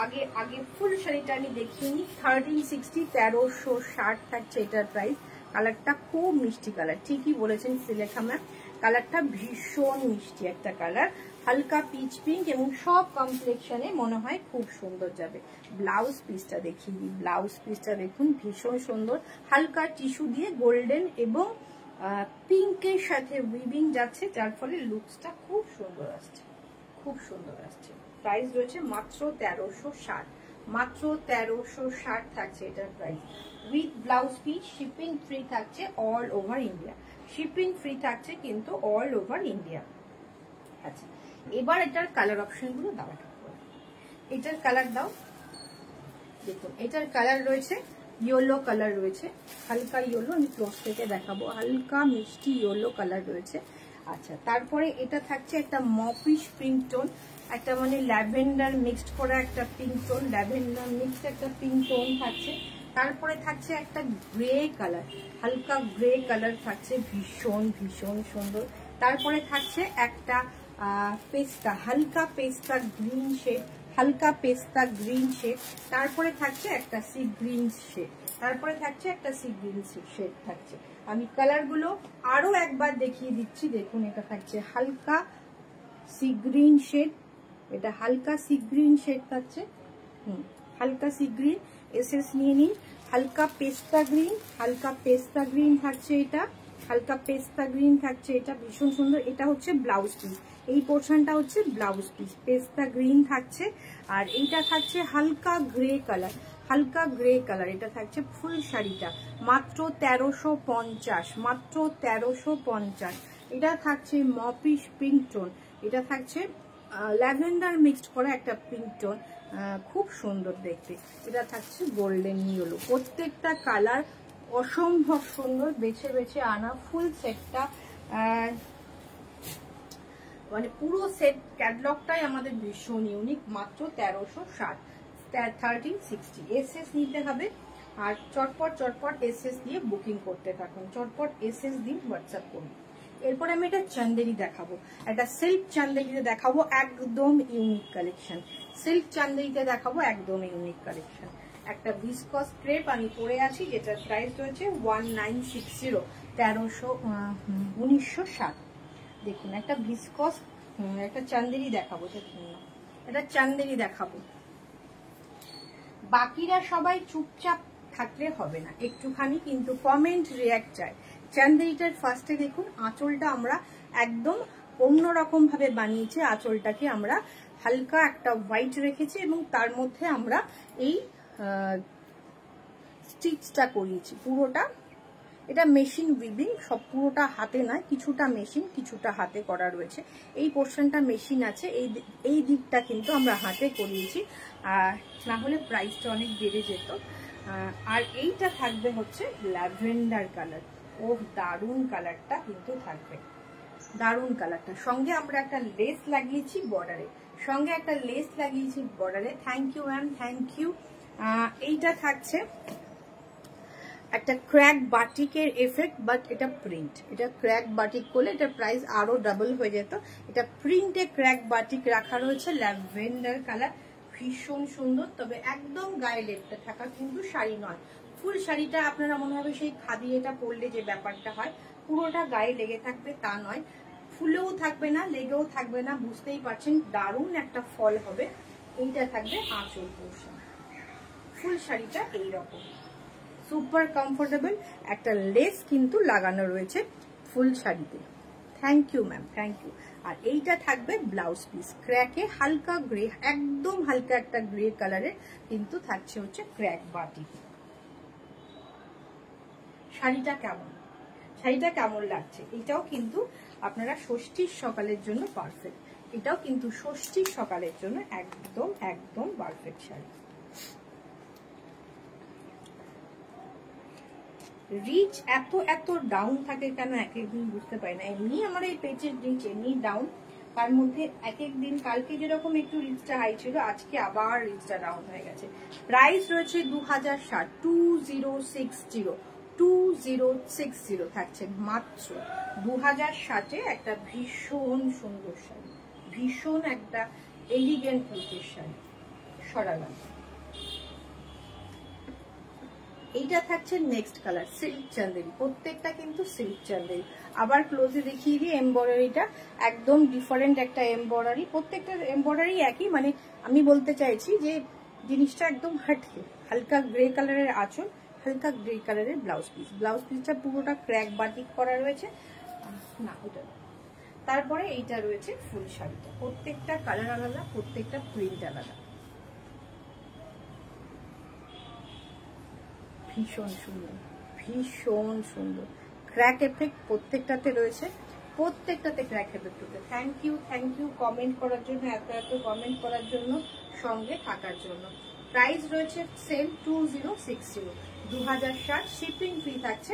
আগে আগে ফুল শাড়িটা আমি দেখিয়ে নিই। 1360, 1360 থাকছে এটার প্রাইস। কালারটা খুব মিষ্টি কালার, ঠিকই বলেছেন শ্রীলেখা ম্যাম, কালারটা ভীষণ মিষ্টি একটা কালার, হালকা পিচ পিঙ্ক, এবং সব কমপ্লেক্সনে মনে হয় খুব সুন্দর যাবে। ব্লাউজ পিসটা দেখিয়ে দিই, ব্লাউজ পিসটা দেখুন ভীষণ সুন্দর, হালকা টিস্যু দিয়ে গোল্ডেন এবং পিঙ্কের সাথে উইভিং যাচ্ছে, যার ফলে লুকসটা খুব সুন্দর আসছে, খুব সুন্দর আসছে। প্রাইস রয়েছে মাত্র 1360, মাত্র 1360 থাকছে এটার price, with blouse piece, shipping free থাকছে all over India, shipping free থাকছে কিন্তু অল ওভার ইন্ডিয়া। আচ্ছা, এবার এটার কালার অপশন গুলো দাও, এটার কালার দাও। দেখুন এটার কালার রয়েছে ইয়েলো কালার রয়েছে, হালকা ইয়েলো, আমি ক্লোজ থেকে দেখাবো, হালকা মিষ্টি ইয়েলো কালার রয়েছে। আচ্ছা, তারপরে এটা থাকছে একটা মপিশ পিঙ্ক টোন, একটা মানে ল্যাভেন্ডার মিক্সড করা একটা পিঙ্ক টোন, ল্যাভেন্ডার মিক্সড একটা পিঙ্ক টোন থাকছে। তারপরে থাকছে একটা গ্রে কালার, হালকা গ্রে কালার থাকছে, ভীষণ ভীষণ সুন্দর। তারপরে থাকছে একটা পেস্তা, হালকা পেস্তা গ্রিন শেড, হালকা পেস্তা গ্রিন শেড। তারপরে থাকছে একটা সি গ্রিন শেড, তারপরে থাকছে একটা সি গ্রিন শেড থাকছে। আমি কালারগুলো আরো একবার দেখিয়ে দিচ্ছি, দেখুন এটা থাকছে হালকা সি গ্রিন শেড, এটা হালকা সি গ্রিন শেড থাকছে, হালকা সি গ্রিন, এসএস নিয়ে নিন। হালকা পেস্তা গ্রিন, হালকা পেস্তা গ্রিন থাকছে এটা, হালকা পেস্তা গ্রিন থাকছে, এটা ভীষণ সুন্দর। এটা হচ্ছে ব্লাউজ পিস, এই পোর্শনটা হচ্ছে ব্লাউজ পিস, পেস্তা গ্রিন থাকছে। আর এইটা থাকছে হালকা গ্রে কালার, হালকা গ্রে কালার। এটা থাকছে ফুল শাড়িটা মাত্র 1350, মাত্র 1350। এটা থাকছে মপিশ পিঙ্ক টোন, এটা থাকছে ল্যাভেন্ডার মিক্সড করা একটা পিঙ্ক টোন, খুব সুন্দর দেখতে। এটা থাকছে গোল্ডেন ইয়েলো। প্রত্যেকটা কালার অসম্ভব সুন্দর, বেছে বেছে আনা ফুল সেটটা, মানে পুরো সেট ক্যাটলগটাই আমাদের ভীষণ ইউনিক। মাত্র 1360, 1360। এসএস নিতে হবে আর চটপট চটপট এসএস দিয়ে বুকিং করতে থাকুন, চটপট এসএস দিয়ে হোয়াটসঅ্যাপ করুন। এরপর আমি একটা চান্দেরি দেখাবো, একটা সিল্ক চান্দেরিতে দেখাবো, একদম ইউনিক কালেকশন। সিল্ক চান্দেরিতে দেখাবো একদম ইউনিক কালেকশন। একটা ভিসকস ক্রেপ আমি পরে আছি, যেটার প্রাইস রয়েছে 1960, 1960। দেখুন একটা ভিসকস, একটা চান্দেরি দেখাবো, দেখুন না এটা চান্দেরি দেখাবো। বাকিরা সবাই চুপচাপ থাকলে হবে না, একটুখানি কিন্তু কমেন্ট রিয়াক্ট চাই। চান্দেরিটার ফার্স্টে দেখুন আঁচলটা আমরা একদম অন্যরকম ভাবে বানিয়েছি। আঁচলটাকে আমরা হালকা একটা হোয়াইট রেখেছি এবং তার মধ্যে আমরা এই স্টিচটা করিয়েছি পুরোটা। এটা মেশিন উইভিং, সব পুরোটা হাতে নয়, কিছুটা মেশিন কিছুটা হাতে করা রয়েছে। এই পোর্শনটা মেশিন আছে, এই দিকটা কিন্তু আমরা হাতে করিয়েছি, না হলে প্রাইসটা অনেক বেড়ে যেত। আর এইটা থাকবে হচ্ছে ল্যাভেন্ডার কালার, ও দারুণ কালারটা কিন্তু থাকবে, দারুণ কালারটা। সঙ্গে আমরা একটা লেস লাগিয়েছি বর্ডারে, সঙ্গে একটা লেস লাগিয়েছি বর্ডারে। Thank you ma'am, thank you. এইটা থাকছে একটা ক্র্যাক বাটিকের এফেক্ট, বাট এটা প্রিন্ট। এটা ক্র্যাক বাটিক করলে এটা প্রাইস আরো ডাবল হয়ে যেত। এটা প্রিন্টে ক্র্যাক বাটিক রাখা রয়েছে, ল্যাভেন্ডার কালার, ভীষণ সুন্দর। তবে একদম গায়ে লেপটা থাকা কিন্তু শাড়ি নয়, ফুল শাড়িটা আপনারা মনে হবে সেই খাদি এটা পরলে যে ব্যাপারটা হয় পুরোটা গায়ে লেগে থাকবে তা নয়, ফুলেও থাকবে না লেগেও থাকবে না, বুঝতেই পারছেন দারুণ একটা ফল হবে। এইটা থাকবে আঁচল পোর্শন, ফুল শাড়িটা এইরকম সুপার কমফোর্টেবল। একটা লেস কিন্তু লাগানো রয়েছে ফুল শাড়িতে। Thank you ma'am, thank you. আর এইটা থাকবে ব্লাউজ পিস, ক্র্যাকে হালকা গ্রে, একদম হালকা একটা গ্রে কালারের কিন্তু থাকছে হচ্ছে ক্র্যাক বাটি। শাড়িটা কেমন, শাড়িটা কেমন লাগছে? এটাও কিন্তু আপনারা ষষ্ঠীর সকালের জন্য পারফেক্ট, এটাও কিন্তু ষষ্ঠীর সকালের জন্য একদম একদম পারফেক্ট শাড়ি। রিচ এত এত ডাউন থাকে কেন এক একদিন বুঝতে পারি না। এমনি আমার এই পেজের রিচ এমনি ডাউন, তার মধ্যে এক এক দিন কালকে যেরকম একটু রিচটা হাই ছিল আজকে আবার রিচটা ডাউন হয়ে গেছে। প্রাইস রয়েছে 2060, 2060, 2060 থাকছে মাত্র 2060-এ। একটা ভীষণ সুন্দর শাড়ি, ভীষণ একটা এলিগেন্ট লুকের শাড়ি, সরালাম। এইটা থাকছে নেক্সট কালার, সিল্ক চান্দেরি, প্রত্যেকটা কিন্তু সিল্ক চান্দেরি। আবার ক্লোজে দেখিয়ে দিই এমব্রয়ডারিটা, একদম ডিফারেন্ট একটা এমব্রয়ডারি, প্রত্যেকটা এমব্রয়ডারি একই, মানে আমি বলতে চাইছি যে জিনিসটা একদম হাটকে। হালকা গ্রে কালারের আঁচল, হালকা গ্রে কালারের ব্লাউজ পিস, ব্লাউজ পিসটা পুরোটা ক্র্যাক বাটিক করা রয়েছে না ওটা। তারপরে এইটা রয়েছে ফুল শাড়িটা, প্রত্যেকটা কালার আলাদা, প্রত্যেকটা প্রিন্ট আলাদা, ভীষণ সুন্দর, ভীষণ সুন্দর। ক্র্যাক এফেক্ট প্রত্যেকটাতে রয়েছে, প্রত্যেকটাতে ক্র্যাক এফেক্ট রয়েছে। Thank you, thank you comment করার জন্য, এত এত কমেন্ট করার জন্য, সঙ্গে থাকার জন্য। প্রাইস রয়েছে সেম 2060, 2060। শিপিং ফ্রি থাকছে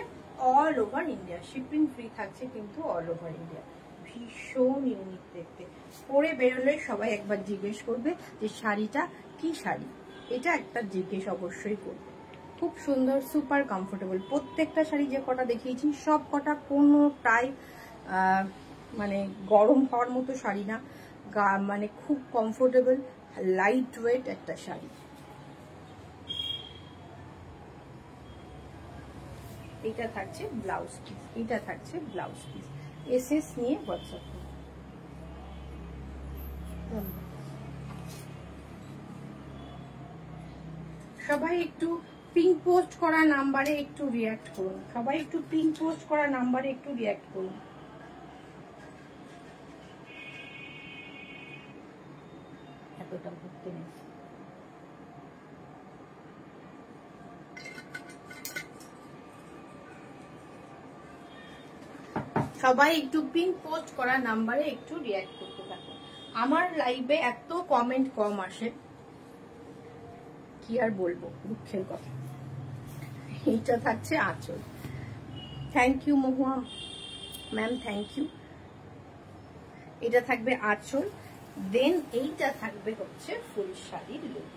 all over India, shipping free থাকছে কিন্তু অল ওভার ইন্ডিয়া। ভীষণ ইউনিক দেখতে, পরে বেরোলে সবাই একবার জিজ্ঞেস করবে যে শাড়িটা কি শাড়ি, এটা একটা জিজ্ঞেস অবশ্যই করবে। খুব সুন্দর, সুপার কমফোর্টেবল। প্রত্যেকটা শাড়ি যে কটা দেখিয়েছি সব কটা কোনোটাই মানে গরম হওয়ার মতো শাড়ি না, মানে খুব কমফোর্টেবল লাইট ওয়েট একটা শাড়ি। এটা থাকছে ব্লাউজ পিস, এটা থাকছে ব্লাউজ পিস। এসএস নিয়ে হোয়াটসঅ্যাপ করুন। সবাই একটু পিঙ্ক পোস্ট করা নাম্বারে একটু রিঅ্যাক্ট করুন, সবাই একটু পিঙ্ক পোস্ট করা নাম্বারে একটু রিঅ্যাক্ট করুন। এতটা ভর্তি নেই। সবাই একটু পিঙ্ক পোস্ট করা নাম্বারে একটু রিঅ্যাক্ট করতে থাকুন। আমার লাইভে এত কমেন্ট কম আসে, কি আর বলবো, দুঃখের কথা। এইটা থাকছে আঁচল। Thank you Mahua ma'am, thank you. এটা থাকবে আঁচল, দেন এইটা থাকবে হচ্ছে ফুল শাড়ির লুক।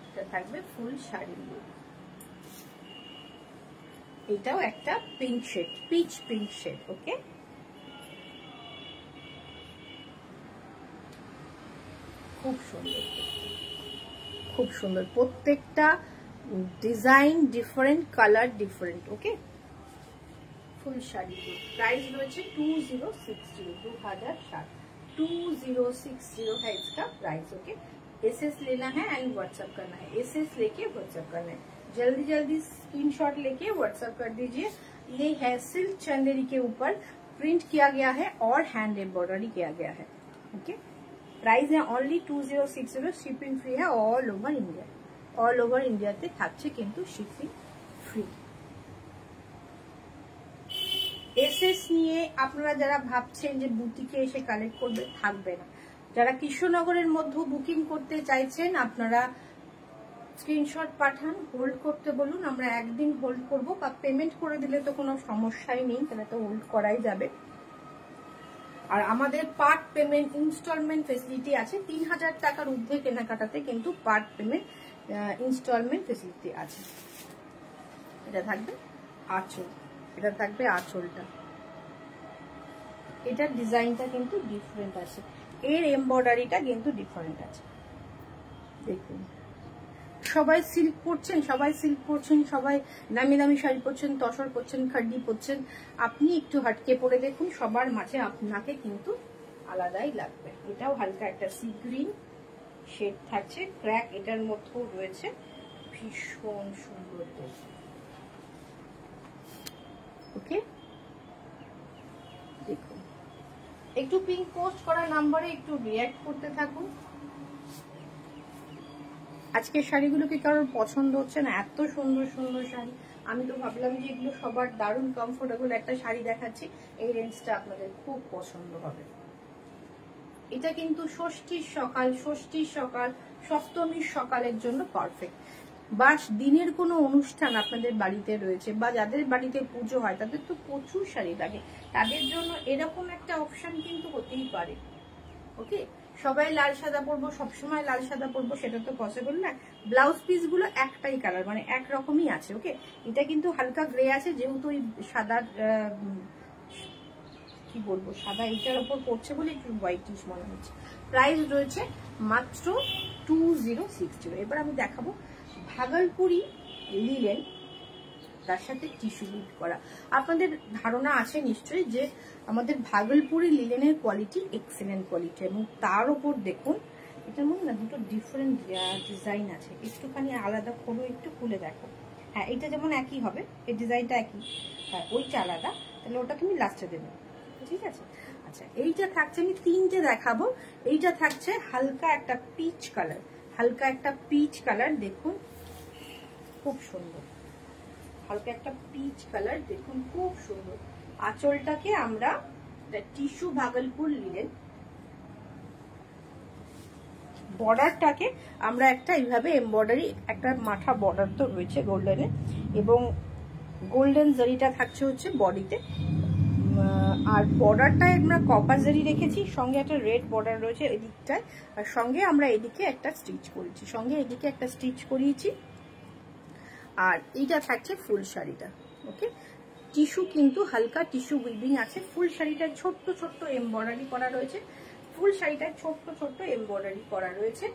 এটা থাকবে ফুল শাড়ির লুক। এটাও একটা pink shade, peach pink shade. Okay, খুব সুন্দর, খুব সুন্দর। প্রত্যেকটা design different, colour different. Okay, full sari. Price রয়েছে 2060, 2060, 2060 है इसका प्राइस। ओके, एसएस लेना है एंड व्हाट्सएप करना है। एसएस लेके व्हाट्सएप करना है, जल्दी जल्दी स्क्रीनशॉट लेके व्हाट्सएप कर दीजिए। ये है सिल्क चंदेरी के ऊपर प्रिंट किया गया है और हैंड एम्ब्रॉयडरी किया गया है। ओके, प्राइस है ओनली 2060, शिपिंग फ्री है all over India. All over India ते থাকছে কিন্তু শিপিং ফ্রি। এসএস নিয়ে আপনারা যারা ভাবছেন যে বুটিকে এসে কালেক্ট করবে, থাকবে না। যারা কৃষ্ণনগরের মধ্যে বুকিং করতে চাইছেন আপনারা স্ক্রিনশট পাঠান, হোল্ড করতে বলুন, আমরা একদিন হোল্ড করব, বা পেমেন্ট করে দিলে তো কোনো সমস্যাই নেই, তাহলে তো হোল্ড করাই যাবে। আর আমাদের পার্ট পেমেন্ট ইনস্টলমেন্ট ফেসিলিটি আছে। 3000 টাকার ঊর্ধ্বে কেনাকাটাতে কিন্তু পার্ট পেমেন্ট ইনস্টলমেন্ট ফেসিলিটি আছে। এটা থাকবে আঁচল, এটা থাকবে আঁচলটা। এটার ডিজাইনটা কিন্তু ডিফারেন্ট আছে, এর এমব্রয়ডারিটা কিন্তু ডিফারেন্ট আছে। দেখুন, সবাই সিল্ক পরছেন, সবাই সিল্ক পরছেন, সবাই দামি দামি শাড়ি পরছেন, তসর পরছেন, খাড্ডি পরছেন। আপনি একটু হাটকে পরে দেখুন, সবার মাঝে আপনাকে কিন্তু আলাদাই লাগবে। এটাও হালকা একটা সি গ্রিন শেড থাকছে, ক্র্যাক এটার মধ্যেও রয়েছে, ভীষণ সুন্দর দেখতে। ওকে, দেখুন, একটু পিঙ্ক পোস্ট করা নাম্বারে একটু রিঅ্যাক্ট করতে থাকুন। আজকের শাড়িগুলো কি কারোর পছন্দ হচ্ছে না? এত সুন্দর সুন্দর শাড়ি, আমি তো ভাবলাম যে এগুলো সবার দারুণ কমফোর্টেবল একটা শাড়ি দেখাচ্ছি, এই রেঞ্জটা আপনাদের খুব পছন্দ হবে। এটা কিন্তু ষষ্ঠীর সকাল, সপ্তমীর সকালের জন্য পারফেক্ট। বা দিনের কোনো অনুষ্ঠান আপনাদের বাড়িতে রয়েছে, বা যাদের বাড়িতে পুজো হয় তাদের তো প্রচুর শাড়ি লাগে, তাদের জন্য এরকম একটা অপশন কিন্তু হতেই পারে। ওকে, সবাই লাল সাদা পরবো, সবসময় লাল সাদা পরবো, সেটা তো পসিবল না। ব্লাউজ পিস গুলো একটাই কালার, মানে একরকমই আছে। ওকে, এটা কিন্তু হালকা গ্রে আছে, যেহেতু ওই সাদা কি বলবো, সাদা এইটার উপর পড়ছে বলে একটু হোয়াইটিশ মনে হচ্ছে। প্রাইস রয়েছে মাত্র 2060। এবার আমি দেখাবো ভাগলপুরি লিলেন, তার সাথে টিস্যু বিট করা। আপনাদের ধারণা আছে নিশ্চয়ই যে আমাদের ভাগলপুরি লিলেনের কোয়ালিটি এক্সেলেন্ট কোয়ালিটি, এবং তার উপর দেখুন এটার মধ্যে না দুটো ডিফারেন্ট ডিজাইন আছে। একটুখানি আলাদা খোলো, একটু খুলে দেখো। হ্যাঁ, এটা যেমন একই হবে, এই ডিজাইনটা একই, হ্যাঁ ওইটা আলাদা, তাহলে ওটা তুমি লাস্টে দেবে, ঠিক আছে? আচ্ছা, এইটা থাকছে, আমি তিনটে দেখাবো। এইটা থাকছে হালকা একটা পিচ কালার, হালকা একটা পিচ কালার, দেখুন খুব সুন্দর, হালকা একটা পিচ কালার, দেখুন খুব সুন্দর। আঁচলটাকে আমরা টিস্যু ভাগলপুর লিলেন, বর্ডারটাকে আমরা একটা এইভাবে এমব্রয়ডারি, একটা মাথা বর্ডার তো রয়েছে গোল্ডেনে, এবং গোল্ডেন জারিটা থাকছে হচ্ছে বডিতে, আর বর্ডারটায় আমরা কপার জারি রেখেছি, সঙ্গে একটা রেড বর্ডার রয়েছে এদিকটায়, আর সঙ্গে আমরা এদিকে একটা স্টিচ করেছি, সঙ্গে এদিকে একটা স্টিচ করিয়েছি। আর এইটা থাকছে ফুল শাড়িটা। ওকে, টিস্যু কিন্তু হালকা টিস্যু উইভিং আছে, ফুল শাড়িটা ছোট্ট ছোট্ট এমব্রয়ডারি করা রয়েছে, ফুল শাড়িটা ছোট্ট ছোট্ট এমব্রয়ডারি করা রয়েছে।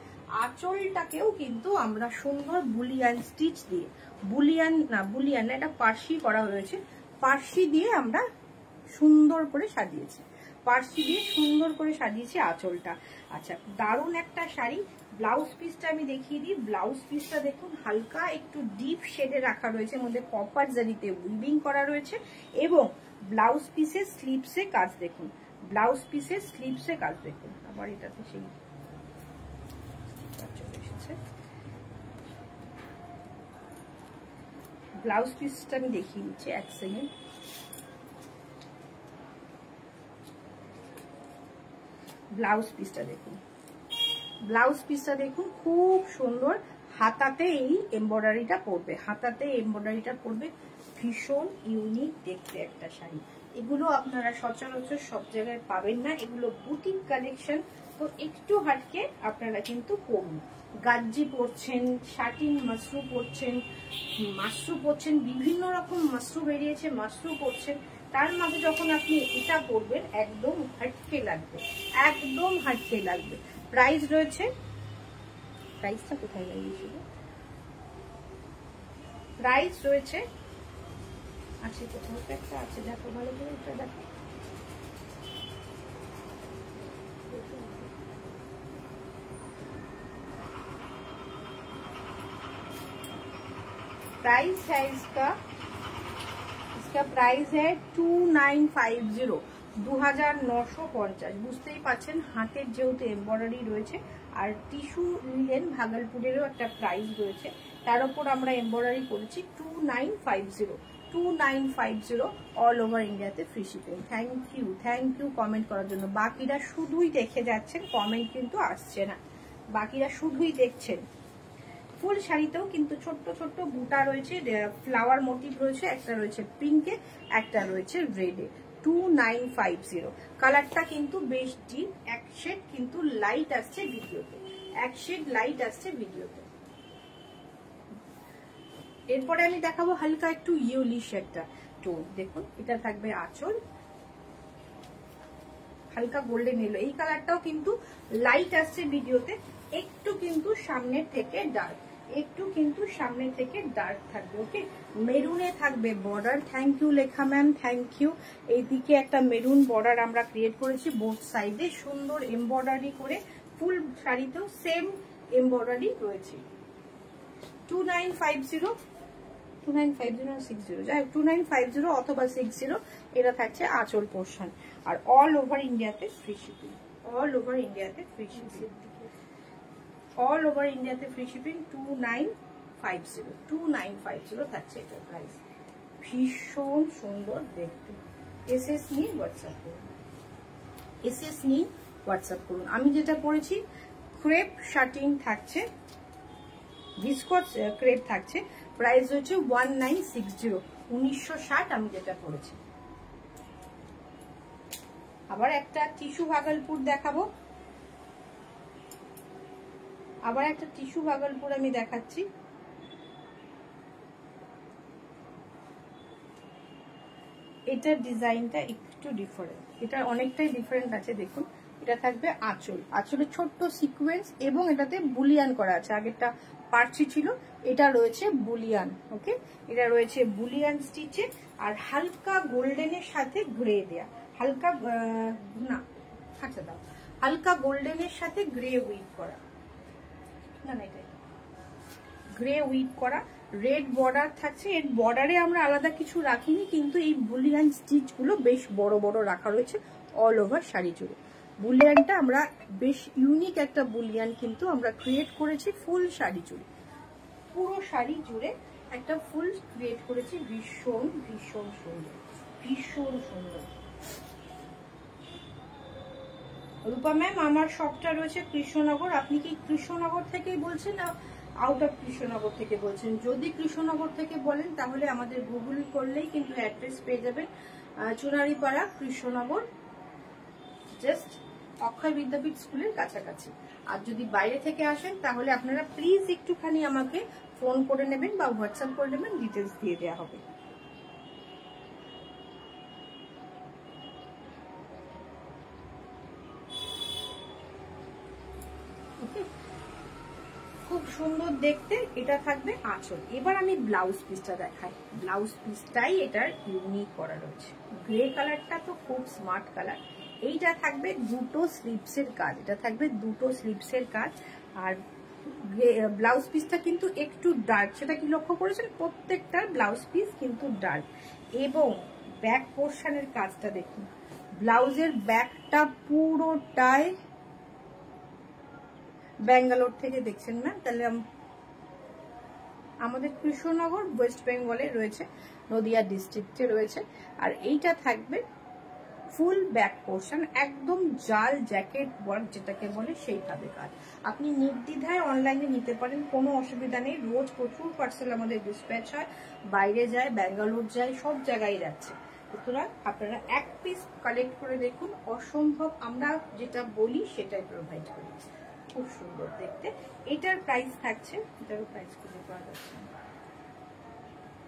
আঁচলটাকেও কিন্তু আমরা সুন্দর বুলিয়ান স্টিচ দিয়ে, বুলিয়ান না, এটা পার্সি করা হয়েছে, পার্সি দিয়ে আমরা সুন্দর করে সাজিয়েছি। পার্সি দিয়ে সুন্দর করে সাজিয়েছি আঁচলটা। আচ্ছা, দারুণ একটা শাড়ি। ব্লাউজ পিসটা আমি দেখিয়ে দিই। ব্লাউজ পিসটা দেখুন হালকা একটু ডিপ শেডে রাখা রয়েছে, মধ্যে কপার জারিতে উইভিং করা রয়েছে, এবং ব্লাউজ পিসের স্লিপসে কাজ দেখুন, ব্লাউজ পিসের স্লিপসে কাজ দেখুন। আবার এটাতে সেই চলে এসেছে। ব্লাউজ পিসটা আমি দেখিয়ে দিচ্ছি, এক সেকেন্ড। ব্লাউজ পিসটা দেখুন, ব্লাউজ পিসটা দেখুন খুব সুন্দর। হাতাতে এই এমব্রয়ডারিটা পড়বে, হাতাতে এমব্রয়ডারিটা পড়বে, ভীষণ ইউনিক দেখতে একটা শাড়ি। এগুলো আপনারা সচরাচর সব জায়গায় পাবেন না, এগুলো বুটিক কালেকশন। তো একটু হাটকে আপনারা কিন্তু করুন। গাজ্জি পরছেন, শাটিন মাশরু পরছেন, মাশরু পরছেন, বিভিন্ন রকম মাশরু বেরিয়েছে, মাশরু পরছেন, তার মাঝে যখন আপনি এটা পরবেন একদম হাটকে লাগবে, একদম হাটকে লাগবে। প্রাইস রয়েছে, প্রাইসটা কোথায় লাগিয়েছিল, প্রাইস রয়েছে আছে কোথাও একটা আছে, দেখো ভালো করে এটা দেখো, प्राइस है इसका प्राइस है 2950, 2950। বুঝতেই পাচ্ছেন হাতের যেহেতু এমব্রয়ডারি রয়েছে, আর টিস্যু নিলেন ভাগলপুরেরও একটা প্রাইস রয়েছে, তার উপর আমরা এমব্রয়ডারি করেছি 2950 অল ওভার ইন্ডিয়াতে free shipping. Thank you comment করার জন্য। বাকিরা শুধুই দেখে যাচ্ছেন, কমেন্ট কিন্তু আসছে না, বাকিরা শুধুই দেখছেন। ফুল শাড়িতেও কিন্তু ছোট্ট ছোট্ট বুটা রয়েছে, ফ্লাওয়ার মোটিভ রয়েছে, একটা রয়েছে পিঙ্কে, একটা রয়েছে রেডে। 2950। কালারটা কিন্তু বেশ ডিপ, এক শেড কিন্তু লাইট আসছে ভিডিওতে, এক শেড লাইট আসছে ভিডিওতে। এরপরে আমি দেখাবো হালকা একটু ইয়েলিশ একটা টোন। দেখুন এটা থাকবে আঁচল, হালকা গোল্ডেন এলো। এই কালারটাও কিন্তু লাইট আসছে ভিডিওতে, একটু কিন্তু সামনের থেকে ডার্ক, একটু কিন্তু সামনে থেকে ডার্ক থাকবে। ওকে, মেরুনে থাকবে বর্ডার। থ্যাংক ইউ লেখা ম্যাম, থ্যাংক ইউ। এইদিকে একটা মেরুন বর্ডার আমরা ক্রিয়েট করেছি, বোথ সাইডে সুন্দর এমব্রয়ডারি করে। ফুল শাড়িতেও সেম এমব্রয়ডারি রয়েছে। 2950, 2950 যাই 2950 অথবা 60, এটা থাকছে আঁচল পোর্শন। আর অল ওভার ইন্ডিয়াতে ফ্রি শিপিং, অল ওভার ইন্ডিয়াতে ফ্রি শিপিং, অল ওভার ইন্ডিয়াতে ফ্রি শিপিং। 2950 থাকছে এটা প্রাইস। ভীষণ সুন্দর দেখতে। এসএস নিয়ে হোয়াটসঅ্যাপ করুন, এসএস নিয়ে হোয়াটসঅ্যাপ করুন। আমি যেটা পরেছি ক্রেপ শার্টিং থাকছে, ভিসকস ক্রেপ থাকছে, প্রাইস হচ্ছে 1960, 1960 আমি যেটা পরেছি। আবার একটা টিস্যু ভাগলপুর দেখাবো, আবার একটা টিস্যু ভাগলপুর আমি দেখাচ্ছি। এটার ডিজাইনটা একটু ডিফারেন্ট, এটা অনেকটাই ডিফারেন্ট আছে। দেখুন এটা থাকবে আঁচল, আঁচলে ছোট্ট সিকোয়েন্স এবং এটাতে বুলিয়ান করা আছে। আগেরটা পার্চি ছিল, এটা রয়েছে বুলিয়ান। ওকে, এটা রয়েছে বুলিয়ান স্টিচে, আর হালকা গোল্ডেনের সাথে গ্রে দেয়া, হালকা না আচ্ছা দাও, হালকা গোল্ডেনের সাথে গ্রে উইভ করা, না না এটা গ্রে উইভ করা। রেড বর্ডার থাকছে, এর বর্ডারে আমরা আলাদা কিছু রাখিনি, কিন্তু এই বুলিয়ান স্টিচ গুলো বেশ বড় বড় রাখা রয়েছে অল ওভার শাড়ি জুড়ে। বুলিয়ানটা আমরা বেশ ইউনিক একটা বুলিয়ান কিন্তু আমরা ক্রিয়েট করেছি ফুল শাড়ি জুড়ে, পুরো শাড়ি জুড়ে একটা ফুল ক্রিয়েট করেছি। ভীষণ ভীষণ সুন্দর, ভীষণ সুন্দর। রূপা ম্যাম আমার শপটা রয়েছে কৃষ্ণনগর। আপনি কি কৃষ্ণনগর থেকেই বলছেন না আউট অফ কৃষ্ণনগর থেকে বলছেন? যদি কৃষ্ণনগর থেকে বলেন তাহলে আমাদের গুগল করলেই কিন্তু অ্যাড্রেস পেয়ে যাবেন। চুনারিপাড়া, কৃষ্ণনগর, জাস্ট অক্ষয় বিদ্যাপীঠ স্কুলের কাছাকাছি। আর যদি বাইরে থেকে আসেন তাহলে আপনারা প্লিজ একটুখানি আমাকে ফোন করে নেবেন বা হোয়াটসঅ্যাপ করে নেবেন, ডিটেলস দিয়ে দেওয়া হবে। খুব সুন্দর দেখতে, এটা থাকবে আঁচল। এবার আমি ব্লাউজ পিসটা দেখাই। ব্লাউজ পিসটাই এটার ইউনিক করা রয়েছে। গ্রে কালারটা তো খুব স্মার্ট কালার, এইটা থাকবে দুটো স্লিপসের কাজ, এটা থাকবে দুটো স্লিপসের কাজ। আর ব্লাউজ পিসটা কিন্তু একটু ডার্ক, সেটা কি লক্ষ্য করেছেন? প্রত্যেকটার ব্লাউজ পিস কিন্তু ডার্ক। এবং ব্যাক পোর্শনের কাজটা দেখুন, ব্লাউজের ব্যাকটা পুরোটাই ব্যাঙ্গালোর থেকে দেখছেন না, তাহলে আমাদের কৃষ্ণনগর ওয়েস্ট বেঙ্গলে রয়েছে, নদিয়া ডিস্ট্রিক্টে রয়েছে। আর এইটা থাকবে ফুল ব্যাক পোর্শন, একদম জাল জ্যাকেট ওয়ার্ক যেটাকে বলে সেইভাবে কাজ। আপনি নির্দ্বিধায় অনলাইনে নিতে পারেন, কোনো অসুবিধা নেই। রোজ প্রচুর পার্সেল আমাদের ডিসপ্যাচ হয়, বাইরে যায়, ব্যাঙ্গালোর যায়, সব জায়গায় যাচ্ছে। সুতরাং আপনারা এক পিস কালেক্ট করে দেখুন, অসম্ভব আমরা যেটা বলি সেটাই প্রোভাইড করি। খুব সুন্দর দেখতে। এটার প্রাইস থাকছে, এটারও প্রাইস খুঁজে পাওয়া যাচ্ছে না,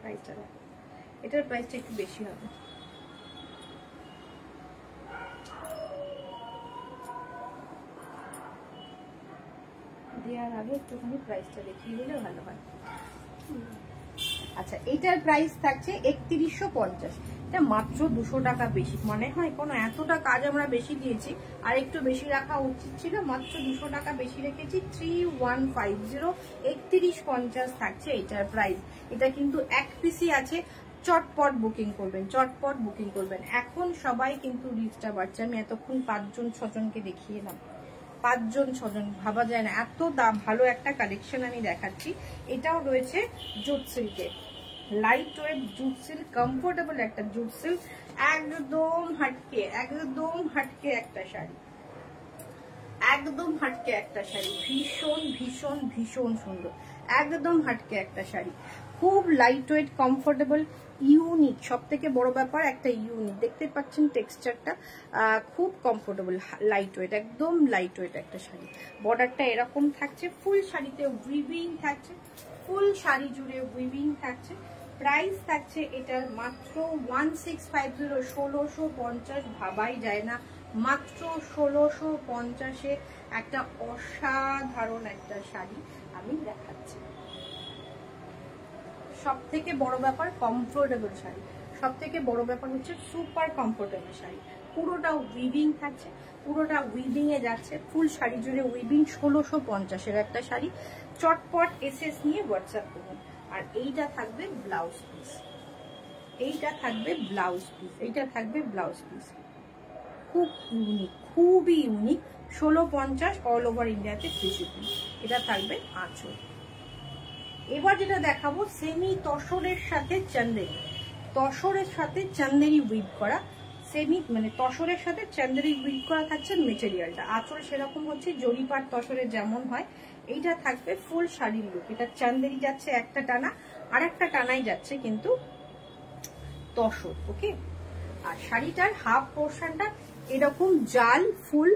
প্রাইসটা দেখো, এটার প্রাইসটা একটু বেশি হবে। দেওয়ার আগে একটুখানি প্রাইসটা দেখিয়ে দিলে ভালো হয়। আচ্ছা, এটার প্রাইস থাকছে 3150। এটা মাত্র 200 টাকা বেশি, মনে হয় কোনো এতটা কাজ আমরা বেশি দিয়েছি, আর একটু বেশি রাখা উচিত ছিল। মাত্র 200 টাকা বেশি রেখেছি, 3150, 3150 থাকছে এটার প্রাইস। এটা কিন্তু এক পিসই আছে, চটপট বুকিং করবেন, চটপট বুকিং করবেন। এখন সবাই কিন্তু রিচটা বাড়ছে। আমি এতক্ষণ 5জন 6জনকে দেখিয়ে এলাম, 5জন 6জন, ভাবা যায় না এত দাম। ভালো একটা কালেকশন আমি দেখাচ্ছি। এটাও রয়েছে জুট সিল্কের, light weight jute silk, comfortable একটা জুট সিল্ক, একদম হাটকে, একদম হাটকে একটা শাড়ি, একদম হাটকে একটা শাড়ি, ভীষণ ভীষণ ভীষণ সুন্দর, একদম হাটকে একটা শাড়ি, খুব লাইট ওয়েট, কমফোর্টেবল, ইউনিক। সব থেকে বড় ব্যাপার একটা ইউনিক, দেখতে পাচ্ছেন টেক্সচারটা, খুব কমফোর্টেবল, লাইট ওয়েট, একদম লাইট ওয়েট একটা শাড়ি। বর্ডারটা এরকম থাকছে, ফুল শাড়িতে উইভিং থাকছে, ফুল শাড়ি জুড়ে উইভিং থাকছে। প্রাইস থাকছে এটার মাত্র 1650, 1650, ভাবাই যায় না, মাত্র 1650-এ একটা অসাধারণ একটা শাড়ি আমি দেখাচ্ছি। সব থেকে বড় ব্যাপার কমফোর্টেবল শাড়ি, সব থেকে বড় ব্যাপার হচ্ছে সুপার কমফোর্টেবল শাড়ি। পুরোটা উইভিং থাকছে, পুরোটা উইভিং এ যাচ্ছে, ফুল শাড়ি জুড়ে উইভিং। 1650-এর একটা শাড়ি, চটপট এসএস নিয়ে হোয়াটসঅ্যাপ করুন। আর এইটা থাকবে ব্লাউজ পিস, এইটা থাকবে ব্লাউজ পিস, এইটা থাকবে ব্লাউজ পিস, খুব ইউনিক, খুবই ইউনিক। 1650 অল ওভার ইন্ডিয়াতে ফ্রি শিপিং। এটা থাকবে আঁচল। এবার যেটা দেখাবো সেমি তসরের সাথে চান্দেরি, তসরের সাথে চান্দেরি উইভ করা, সেমি মানে তসরের সাথে চান্দেরি উইভ করা থাকছে মেটেরিয়ালটা। আঁচল সেরকম হচ্ছে জরিপাট তসরের যেমন হয়, এইটা থাকবে ফুল শাড়ির লুক। এটা চান্দেরি যাচ্ছে একটা টানা, আর একটা টানাই যাচ্ছে কিন্তু তসর, ওকে। আর শাড়িটার হাফ পোর্শনটা এরকম জাল ফুল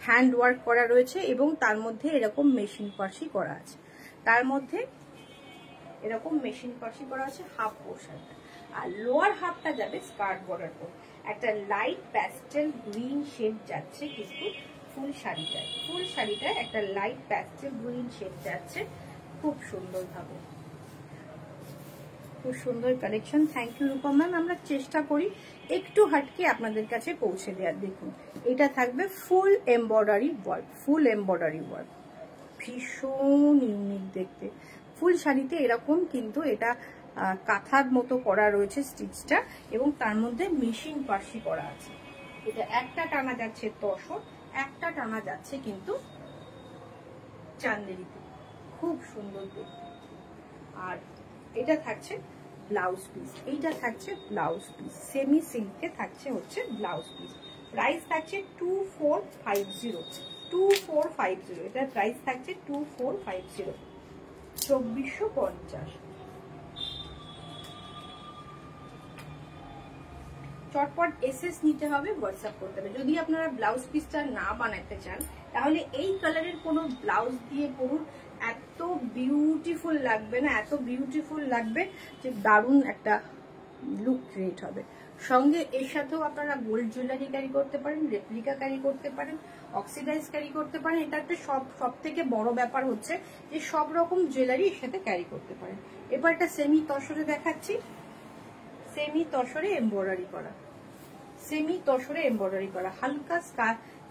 হ্যান্ড ওয়ার্ক করা রয়েছে, এবং তার মধ্যে এরকম মেশিন পার্সি করা আছে, তার মধ্যে এরকম মেশিন পার্সি করা আছে হাফ পোর্শনটা। আর লোয়ার হাফটা যাবে স্কার্ট বর্ডার করে, একটা লাইট প্যাস্টেল গ্রিন শেড যাচ্ছে কিন্তু ফুল শাড়িটায়, ফুল শাড়িটায় একটা লাইট প্যাস্টেল গ্রিন শেড যাচ্ছে, খুব সুন্দর ভাবে, খুব সুন্দর collection. Thank you Rupa ma'am. আমরা চেষ্টা করি একটু হাটকে আপনাদের কাছে পৌঁছে দেওয়ার। দেখুন এটা থাকবে ফুল এমব্রয়ডারি ওয়ার্ক, ফুল এমব্রয়ডারি ওয়ার্ক, ভীষণ ইউনিক দেখতে। ফুল শাড়িতে এরকম কিন্তু এটা কাঁথার মতো করা রয়েছে স্টিচটা, এবং তার মধ্যে মেশিন পার্সি করা আছে। এটা একটা টানা যাচ্ছে তসর, একটা টানা যাচ্ছে কিন্তু চান্দেরিতে, খুব সুন্দর দেখতে। আর এটা থাকছে ব্লাউজ পিস, এইটা থাকছে ব্লাউজ পিস, সেমি সিল্কে থাকছে হচ্ছে ব্লাউজ পিস। প্রাইস থাকছে 2450, 2450, এটার প্রাইস থাকছে 2450, 2450। চটপট এসএস নিতে হবে, হোয়াটসঅ্যাপ করতে হবে। যদি আপনারা ব্লাউজ পিসটা না বানাতে চান তাহলে এই কালারের কোনো ব্লাউজ দিয়ে পরুন, এত বিউটিফুল লাগবে না, এত বিউটিফুল লাগবে যে দারুণ একটা লুক ক্রিয়েট হবে। সঙ্গে এর সাথেও আপনারা গোল্ড জুয়েলারি ক্যারি করতে পারেন, রেপ্লিকা ক্যারি করতে পারেন, অক্সিডাইজ ক্যারি করতে পারেন। এটা একটা সব থেকে বড় ব্যাপার হচ্ছে যে সব রকম জুয়েলারি এর সাথে ক্যারি করতে পারেন। এবার একটা সেমি তসরে দেখাচ্ছি, সেমি তসরে এমব্রয়ডারি করা, সেমি তসরে এমব্রয়ডারি করা, হালকা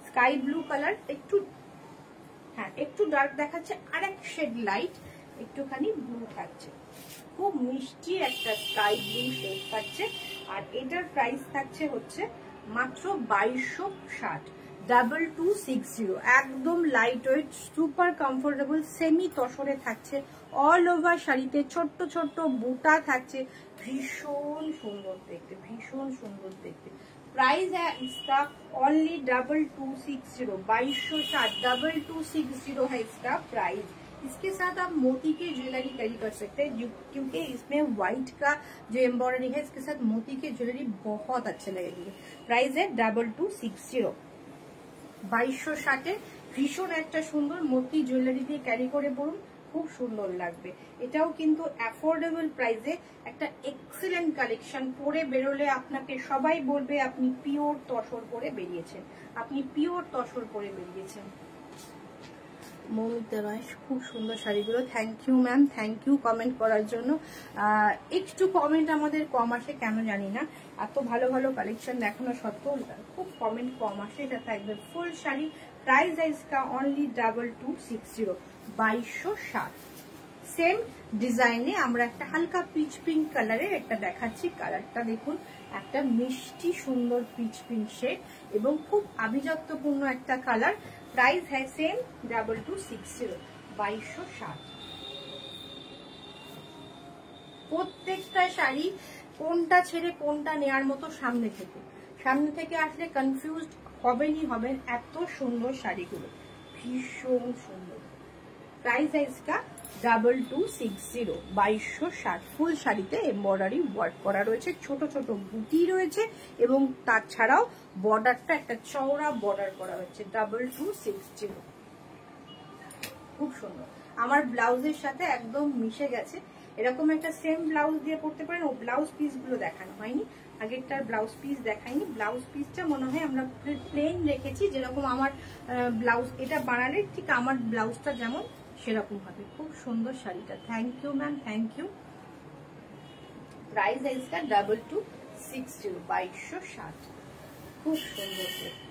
স্কাই ব্লু কালার, একটু হ্যাঁ একটু ডার্ক দেখাচ্ছে, আর এক শেড লাইট একটুখানি ব্লু থাকছে, খুব মিষ্টি একটা স্কাই ব্লু শেড থাকছে। আর এটার প্রাইস থাকছে হচ্ছে মাত্র 2260, 2260, একদম light weight, super comfortable, semi তসরে থাকছে। অল ওভার শাড়িতে ছোট্ট ছোট্ট বুটা থাকছে, ভীষণ সুন্দর দেখতে, ভীষণ সুন্দর দেখতে। प्राइस है इसका ओनली 2260, 2260, 2260 है इसका प्राइस। इसके साथ आप मोती के ज्वेलरी कैरी कर सकते हैं, क्योंकि इसमें व्हाइट का जो एम्ब्रॉयडरी है इसके साथ मोती के ज्वेलरी बहुत अच्छे लगेंगे। प्राइस है 2260, 2260 ভীষণ একটা সুন্দর মোতি জুয়েলারি দিয়ে ক্যারি করে পড়ুন, খুব সুন্দর লাগবে। এটাও কিন্তু অ্যাফোর্ডেবল প্রাইসে একটা এক্সিলেন্ট কালেকশন। পরে বেরোলে আপনাকে সবাই বলবে আপনি পিওর তসর পরে বেরিয়েছেন, আপনি পিওর তসর পরে বেরিয়েছেন। মৌমিতা রায়, খুব সুন্দর শাড়িগুলো। Thank you ma'am, thank you comment করার জন্য। একটু কমেন্ট আমাদের কম আসে কেন জানি না, এত ভালো ভালো কালেকশন দেখানো সত্ত্বেও খুব কমেন্ট কম আসে। এটা থাকবে ফুল শাড়ি, प्राइस है इसका ओनली 2260, 2260। সেম ডিজাইনে আমরা একটা হালকা পিচ পিঙ্ক কালারের একটা দেখাচ্ছি। কালারটা দেখুন, একটা মিষ্টি সুন্দর পিচ পিঙ্ক শেড এবং খুব আভিজাত্যপূর্ণ একটা কালার। प्राइस है सेम 2260, 2260। প্রত্যেকটা শাড়ি কোনটা ছেড়ে কোনটা নেয়ার মতো সামনে থেকে আসলে কনফিউজড হবেন, এত সুন্দর শাড়িগুলো, ভীষণ সুন্দর। प्राइस है इसका 2260, 2260। ফুল শাড়িতে এমব্রয়ডারি ওয়ার্ক করা রয়েছে, ছোট ছোট বুটি রয়েছে এবং তাছাড়াও বর্ডারটা একটা চওড়া বর্ডার করা হয়েছে। 2260, খুব সুন্দর। আমার ব্লাউজের সাথে একদম মিশে গেছে। এরকম একটা সেম ব্লাউজ দিয়ে পড়তে পারেন। ও ব্লাউজ পিস গুলো দেখানো হয়নি, আগেরটার ব্লাউজ পিস দেখাইনি। ব্লাউজ পিসটা মনে হয় আমরা প্লেন রেখেছি, যেরকম আমার ব্লাউজ এটা বানালে ঠিক আমার ব্লাউজটা যেমন সেরকম হবে। খুব সুন্দর শাড়িটা। Thank you ma'am, thank you. Price है इसका 2260, 2260। খুব সুন্দর দেখতে,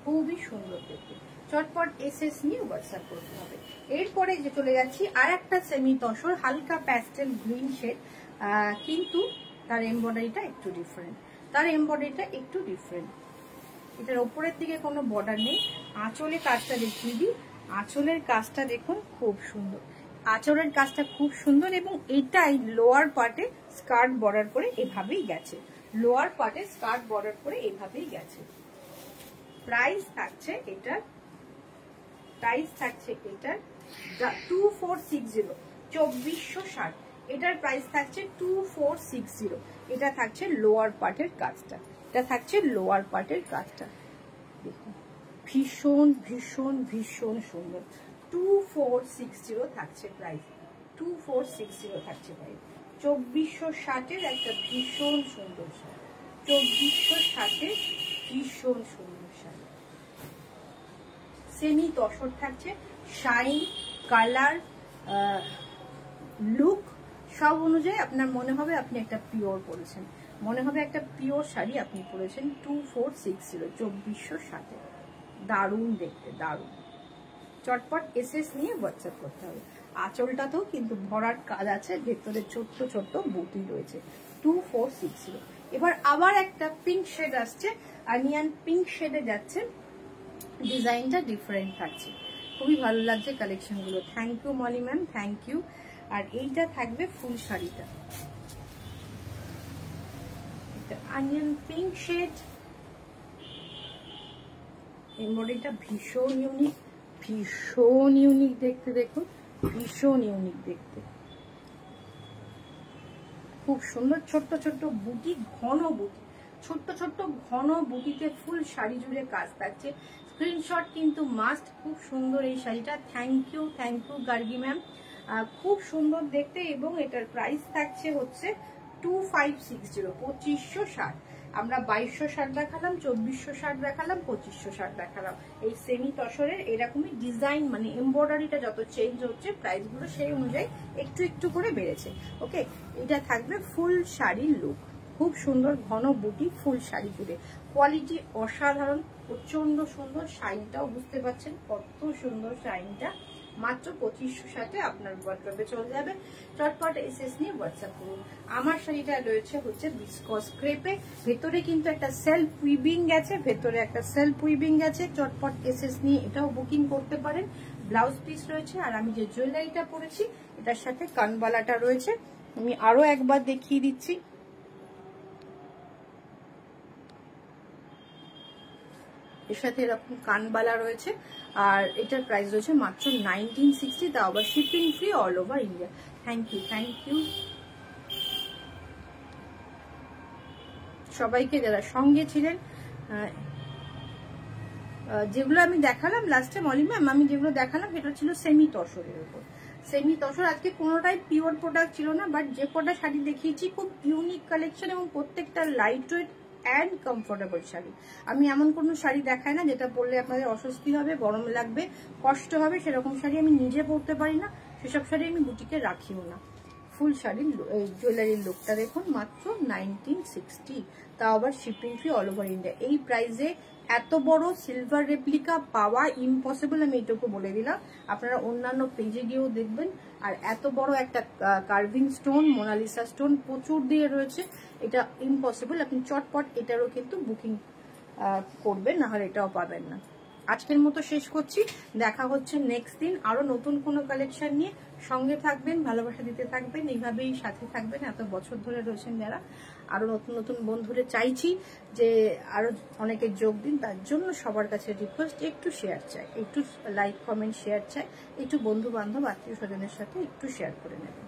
খুবই সুন্দর দেখতে। চটপট এসএস নিয়ে হোয়াটসঅ্যাপ করতে হবে। এরপরে যে চলে যাচ্ছি আর একটা সেমি তসর, হালকা প্যাস্টেল গ্রিন শেড, কিন্তু তার এমব্রয়ডারিটা একটু ডিফারেন্ট। এটার উপরের দিকে কোনো বর্ডার নেই। আঁচলে কাজটা দেখিয়ে দিই, আঁচলের কাজটা দেখুন, খুব সুন্দর। আঁচলের কাজটা খুব সুন্দর এবং এটাই লোয়ার পার্টে স্কার্ট বর্ডার করে এভাবেই গেছে, লোয়ার পার্টে স্কার্ট বর্ডার করে এভাবেই গেছে। প্রাইস থাকছে এটার 2460, 2460। এটার প্রাইস থাকছে 2460। এটা থাকছে লোয়ার পার্টের কাজটা, দেখুন ভীষণ ভীষণ ভীষণ সুন্দর। 2460 থাকছে প্রাইস, 2460 থাকছে প্রাইস। 2460-এর একটা ভীষণ সুন্দর শাড়ি, 2460-এর ভীষণ সুন্দর শাড়ি। সেমি তসর থাকছে, শাইন, কালার, লুক সব অনুযায়ী আপনার মনে হবে আপনি একটা পিওর পরেছেন, মনে হবে একটা পিওর শাড়ি আপনি পরেছেন। 2460, 2460। দারুণ দেখতে, দারুণ। চটপট এসএস নিয়ে হোয়াটসঅ্যাপ করতে হবে। আঁচলটাতেও কিন্তু ভরার কাজ আছে, ভেতরে ছোট্ট ছোট্ট বুটি রয়েছে। 2460। এবার আবার একটা পিঙ্ক শেড আসছে, অনিয়ন পিঙ্ক শেডে যাচ্ছে, ডিজাইনটা ডিফারেন্ট থাকছে, খুবই ভালো লাগছে কালেকশন গুলো। Thank you Moli ma'am, thank you. আর এইটা থাকবে ফুল শাড়িটা, অনিয়ন পিঙ্ক শেড, এমব্রয়ডারিটা ভীষণ ইউনিক দেখতে, দেখুন ভীষণ ইউনিক দেখতে, খুব সুন্দর। ছোট্ট ছোট্ট বুটি, ঘন বুটি, ছোট্ট ঘন বুটিতে ফুল শাড়ি জুড়ে কাজ থাকছে। স্ক্রিনশট কিন্তু মাস্ট। খুব সুন্দর এই শাড়িটা। থ্যাংক ইউ গার্গি ম্যাম, খুব সুন্দর দেখতে। এবং এটার প্রাইস থাকছে হচ্ছে 2560, 2560। আমরা 2260 দেখালাম, 2460 দেখালাম, 2560 দেখালাম। এই সেমি তসরের এরকমই ডিজাইন, মানে এমব্রয়ডারিটা যত চেঞ্জ হচ্ছে প্রাইস গুলো সেই অনুযায়ী একটু একটু করে বেড়েছে। ওকে, এটা থাকবে ফুল শাড়ির লুক। খুব সুন্দর ঘন বুটি ফুল শাড়ি জুড়ে, কোয়ালিটি অসাধারণ, প্রচন্ড সুন্দর। শাইনটাও বুঝতে পারছেন কত সুন্দর শাইনটা। মাত্র 2500 সাথে আপনার ওয়ার্ডরোবে চলে যাবে। চটপট এসএস নিয়ে হোয়াটসঅ্যাপ করুন। আমার শাড়িটা রয়েছে হচ্ছে ভিসকস ক্রেপে, ভেতরে কিন্তু একটা সেলফ উইভিং গেছে, ভেতরে একটা সেলফ উইভিং গেছে। চটপট এসএস নিয়ে এটাও বুকিং করতে পারেন। ব্লাউজ পিস রয়েছে, আর আমি যে জুয়েলারিটা পরেছি এটার সাথে কানবালাটা রয়েছে। আমি আরো একবার দেখিয়ে দিচ্ছি। এর সাথে এরকম কানবালা রয়েছে, আর এটার প্রাইস রয়েছে মাত্র 1960, তাও আবার shipping free all over India. Thank you সবাইকে যারা সঙ্গে ছিলেন। যেগুলো আমি দেখালাম লাস্টে মলি ম্যাম, আমি যেগুলো দেখালাম সেটা ছিল সেমি তসরের উপর। সেমি তসর আজকে কোনোটাই পিওর প্রোডাক্ট ছিল না, বাট যে কটা শাড়ি দেখিয়েছি খুব ইউনিক কালেকশন এবং প্রত্যেকটা light weight and comfortable sari. আমি এমন কোনো শাড়ি দেখাই না যেটা পরলে আপনাদের অস্বস্তি হবে, গরম লাগবে, কষ্ট হবে, সেরকম শাড়ি আমি নিজে পরতে পারি না, সেসব শাড়ি আমি বুটিকে রাখিও না। ফুল শাড়ির জুয়েলারির লুকটা দেখুন, মাত্র 1960, তাও আবার shipping free all over India. এই প্রাইসে এত বড় সিলভার রেপ্লিকা পাওয়া ইম্পসিবল, আমি এটুকু বলে দিলাম। আপনারা অন্যান্য পেজে গিয়েও দেখবেন। আর এত বড় একটা কার্ভিং স্টোন, মোনালিসা স্টোন প্রচুর দিয়ে রয়েছে, এটা ইম্পসিবল। আপনি চটপট এটারও কিন্তু বুকিং করবেন, নাহলে এটাও পাবেন না। আজকের মতো শেষ করছি, দেখা হচ্ছে নেক্সট দিন আরো নতুন কোনো কালেকশন নিয়ে। সঙ্গে থাকবেন, ভালোবাসা দিতে থাকবেন, এইভাবেই সাথে থাকবেন। এত বছর ধরে রয়েছেন যারা, আরো নতুন নতুন বন্ধুরে চাইছি যে আরো অনেকে যোগ দিন। তার জন্য সবার কাছে রিকোয়েস্ট, একটু শেয়ার চাই, একটু লাইক কমেন্ট শেয়ার চাই, একটু বন্ধু বান্ধব আত্মীয় স্বজনের সাথে একটু শেয়ার করে নেবেন।